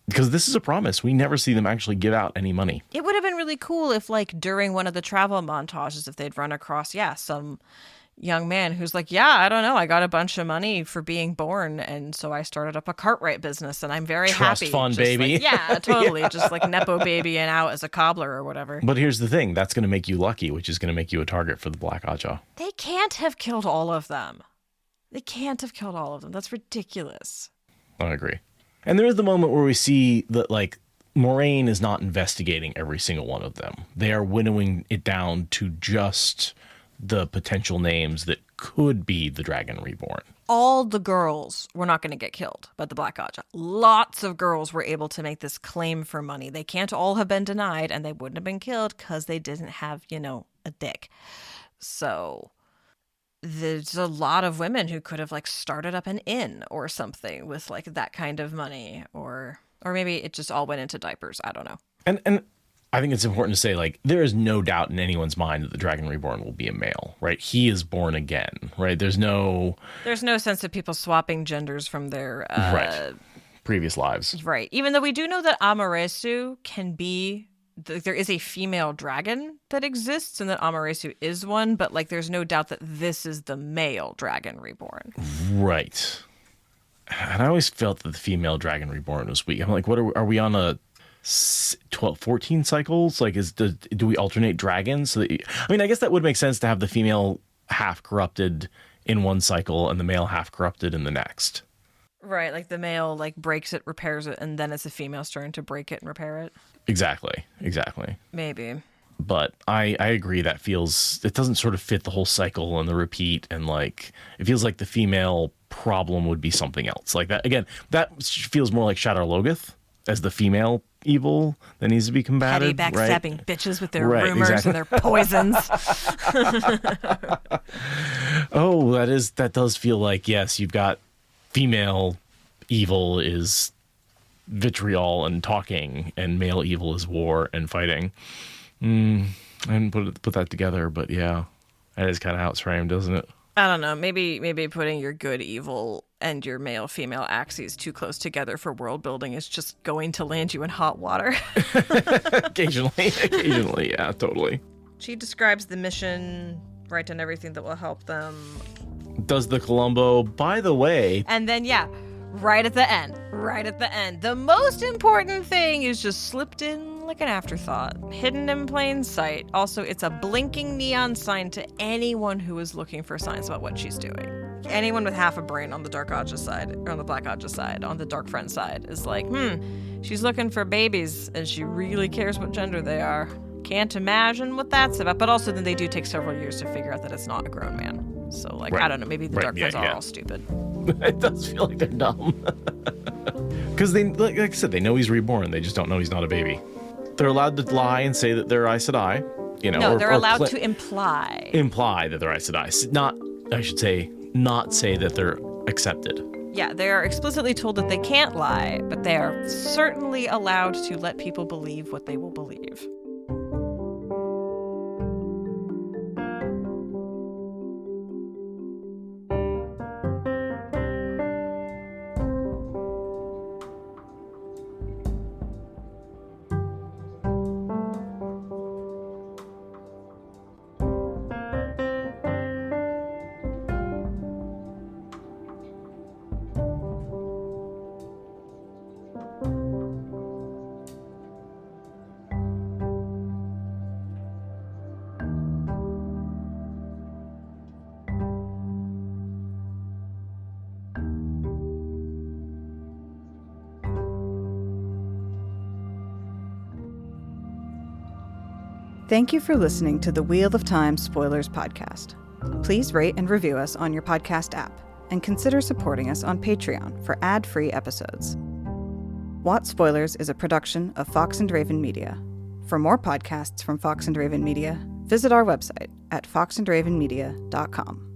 Because this is a promise. We never see them actually give out any money. It would have been really cool if, like, during one of the travel montages, if they'd run across, some young man who's like, I don't know, I got a bunch of money for being born, and so I started up a Cartwright business, and I'm very happy. Trust fund, just baby. Like, totally. Just like Nepo baby and out as a cobbler or whatever. But here's the thing. That's going to make you lucky, which is going to make you a target for the Black Aja. They can't have killed all of them. That's ridiculous. I agree. And there is the moment where we see that, like, Moiraine is not investigating every single one of them. They are winnowing it down to just the potential names that could be the Dragon Reborn. All the girls were not going to get killed by the Black Aja. Lots of girls were able to make this claim for money. They can't all have been denied, and they wouldn't have been killed because they didn't have, a dick. So there's a lot of women who could have, like, started up an inn or something with, like, that kind of money, or maybe it just all went into diapers. I don't know. And I think it's important to say, like, there is no doubt in anyone's mind that the Dragon Reborn will be a male, right? He is born again, right? There's no sense of people swapping genders from their previous lives. Right. Even though we do know that Amerlyn can be, there is a female dragon that exists and that Amerlyn is one, but, like, there's no doubt that this is the male Dragon Reborn. Right. And I always felt that the female Dragon Reborn was weak. I'm like, what are we on a 14 cycles? Like, do we alternate dragons? So that I guess that would make sense to have the female half corrupted in one cycle and the male half corrupted in the next. Right, like the male, like, breaks it, repairs it, and then it's the female's turn to break it and repair it. Exactly. Maybe. But I agree that it doesn't sort of fit the whole cycle and the repeat, and, like, it feels like the female problem would be something else. Like that, again, that feels more like Shadar Logoth as the female evil that needs to be combated. Petty backstabbing right? bitches with their rumors and their poisons. Oh, that does feel like, yes, you've got female evil is vitriol and talking, and male evil is war and fighting. I didn't put that together, but yeah, that is kind of how it's framed, doesn't it? I don't know. Maybe putting your good evil and your male female axes too close together for world building is just going to land you in hot water. Occasionally, yeah, totally. She describes the mission, right, and everything that will help them. Does the Columbo, by the way. And then, right at the end. The most important thing is just slipped in like an afterthought, hidden in plain sight. Also, it's a blinking neon sign to anyone who is looking for signs about what she's doing. Anyone with half a brain on the Dark Aja side, or on the Black Aja side, on the Dark Friend side, is like, she's looking for babies, and she really cares what gender they are. Can't imagine what that's about. But also, then they do take several years to figure out that it's not a grown man. So, like, right. I don't know, maybe the Dark Friends are all stupid. It does feel like they're dumb. Because they, like I said, they know he's reborn. They just don't know he's not a baby. They're allowed to lie and say that they're Aes Sedai. No, they're allowed to imply. Imply that they're Aes Sedai. Not say that they're accepted. Yeah, they are explicitly told that they can't lie, but they are certainly allowed to let people believe what they will believe. Thank you for listening to the Wheel of Time Spoilers podcast. Please rate and review us on your podcast app, and consider supporting us on Patreon for ad-free episodes. What Spoilers is a production of Fox and Raven Media. For more podcasts from Fox and Raven Media, visit our website at foxandravenmedia.com.